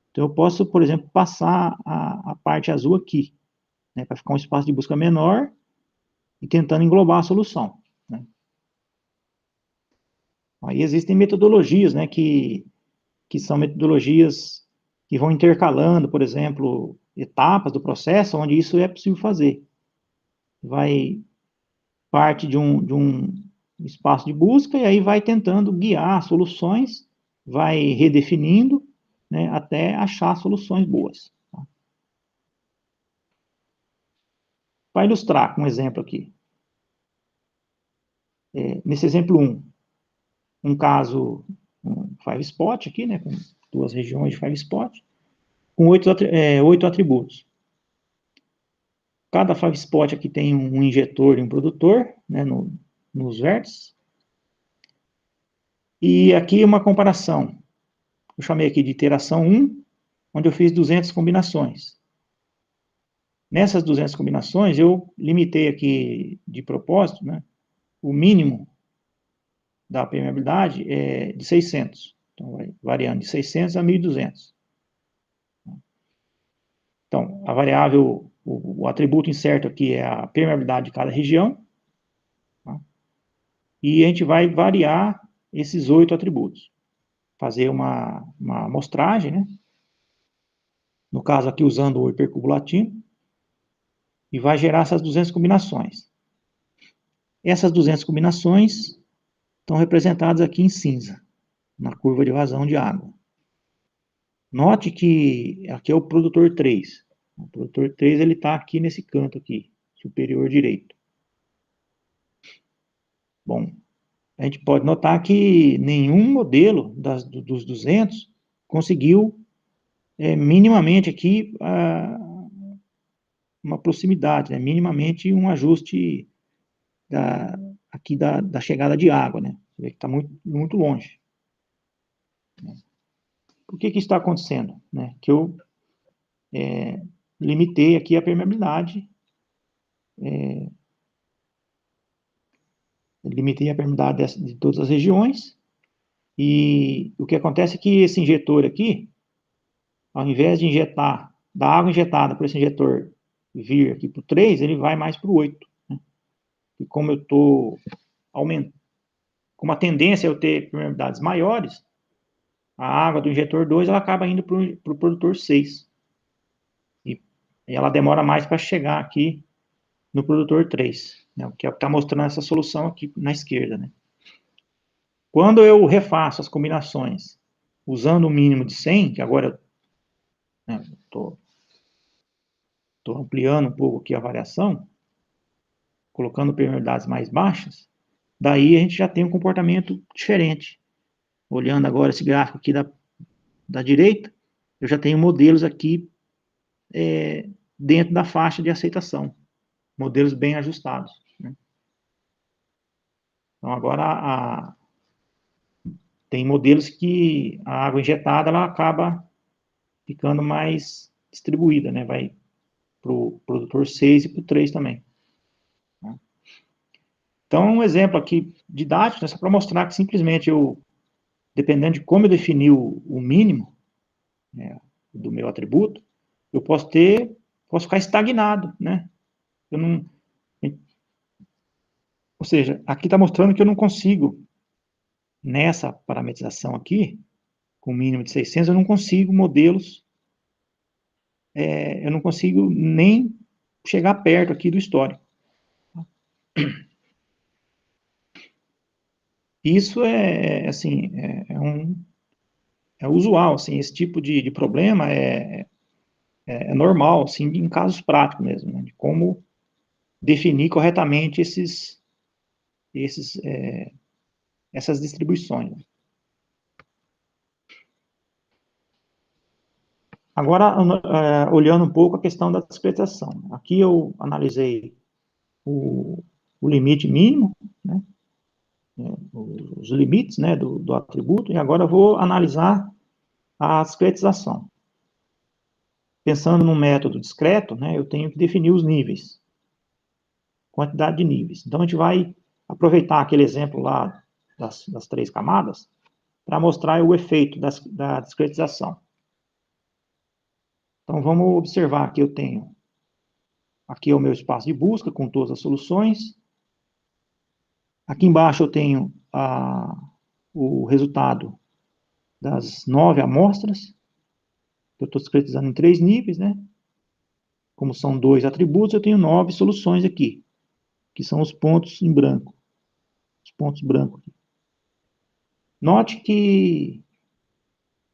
Então, eu posso, por exemplo, passar a parte azul aqui, né, para ficar um espaço de busca menor e tentando englobar a solução. Né. Aí existem metodologias, né, que são metodologias que vão intercalando, por exemplo, etapas do processo, onde isso é possível fazer. Vai parte de um espaço de busca e aí vai tentando guiar soluções, vai redefinindo, né, até achar soluções boas. Tá? Para ilustrar com um exemplo aqui. Nesse exemplo 1, um caso, um 5-spot aqui, né, com duas regiões de 5-spot, com 8 atributos. Cada 5-spot aqui tem um injetor e um produtor, né, nos vértices. E aqui uma comparação. Eu chamei aqui de iteração 1, onde eu fiz 200 combinações. Nessas 200 combinações, eu limitei aqui de propósito, né, o mínimo da permeabilidade é de 600. Então, vai variando de 600 a 1.200. Então, a variável, o atributo incerto aqui é a permeabilidade de cada região. Tá? E a gente vai variar esses 8 atributos. Fazer uma amostragem, né? No caso aqui, usando o hipercubo latino. E vai gerar essas 200 combinações. Essas 200 combinações estão representadas aqui em cinza, na curva de vazão de água. Note que aqui é o produtor 3. O produtor 3 ele está aqui nesse canto aqui, superior direito. Bom, a gente pode notar que nenhum modelo dos 200 conseguiu minimamente aqui uma proximidade, né? Minimamente um ajuste aqui da chegada de água, né? Você vê que está muito, muito longe. Por que isso está acontecendo? Né? Que eu limitei aqui a permeabilidade, de todas as regiões, e o que acontece é que esse injetor aqui, ao invés de injetar, da água injetada por esse injetor vir aqui para o 3, ele vai mais para o 8. Né? E como eu estou aumentando, como a tendência é eu ter permeabilidades maiores, a água do injetor 2 ela acaba indo para o produtor 6. E ela demora mais para chegar aqui no produtor 3, né? Que é o que está mostrando essa solução aqui na esquerda. Né? Quando eu refaço as combinações usando o mínimo de 100, que agora eu estou ampliando um pouco aqui a variação, colocando permeabilidades mais baixas, daí a gente já tem um comportamento diferente. Olhando agora esse gráfico aqui da direita, eu já tenho modelos aqui dentro da faixa de aceitação, modelos bem ajustados. Né? Então agora tem modelos que a água injetada ela acaba ficando mais distribuída, né? Vai para o produtor 6 e para o 3 também. Né? Então, um exemplo aqui didático, né, só para mostrar que simplesmente dependendo de como eu definir o mínimo, né, do meu atributo, eu posso ficar estagnado, né? Eu não, ou seja, aqui está mostrando que eu não consigo, nessa parametrização aqui, com mínimo de 600, eu não consigo modelos, eu não consigo nem chegar perto aqui do histórico. Isso assim, é usual, assim, esse tipo de problema é normal, assim, em casos práticos mesmo, né, de como definir corretamente essas distribuições. Agora, olhando um pouco a questão da discretização. Aqui eu analisei o limite mínimo, né, os limites, né, do atributo, e agora eu vou analisar a discretização. Pensando no método discreto, né, eu tenho que definir os níveis, quantidade de níveis. Então, a gente vai aproveitar aquele exemplo lá das 3 camadas para mostrar o efeito da discretização. Então, vamos observar que eu tenho, aqui é o meu espaço de busca com todas as soluções. Aqui embaixo eu tenho o resultado das 9 amostras. Eu estou discretizando em 3 níveis, né? Como são 2 atributos, eu tenho 9 soluções aqui, que são os pontos em branco. Os pontos brancos. Note que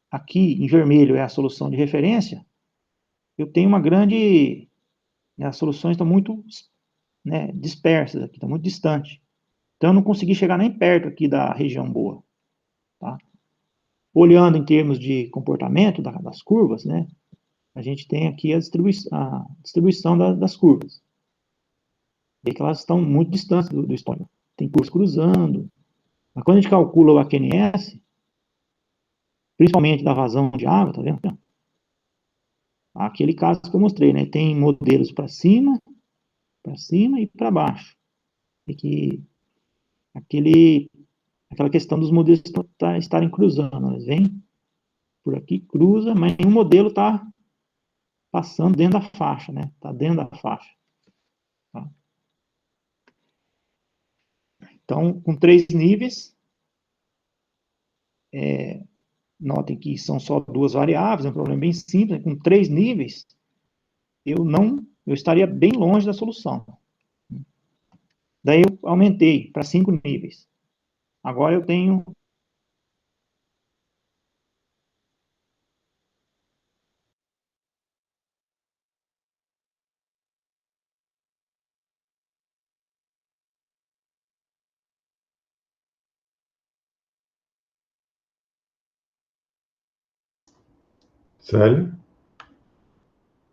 aqui em vermelho é a solução de referência. Eu tenho uma grande... Né, as soluções estão muito, né, dispersas aqui, estão muito distantes. Então, eu não consegui chegar nem perto aqui da região boa. Tá? Olhando em termos de comportamento das curvas, né, a gente tem aqui a distribuição das curvas. Vê que elas estão muito distantes do histórico. Tem curvas cruzando. Mas quando a gente calcula o AQNS, principalmente da vazão de água, tá vendo? Aquele caso que eu mostrei, né? Tem modelos para cima e para baixo. E que aquela questão dos modelos estarem cruzando. Eles vêm por aqui, cruza, mas nenhum modelo está passando dentro da faixa, né? Está dentro da faixa. Tá? Então, com 3 níveis, notem que são só 2 variáveis, é um problema bem simples. Com 3 níveis, eu estaria bem longe da solução. Daí eu aumentei para 5 níveis. Agora eu tenho Célio?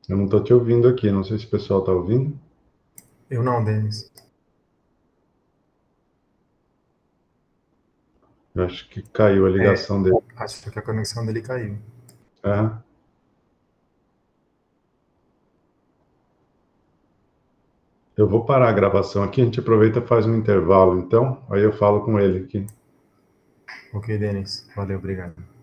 Eu não estou te ouvindo aqui, não sei se o pessoal está ouvindo. Eu não, Denis. Eu acho que caiu a ligação dele. Acho que a conexão dele caiu. É. Eu vou parar a gravação aqui, a gente aproveita e faz um intervalo, então, aí eu falo com ele aqui. Ok, Denis. Valeu, obrigado.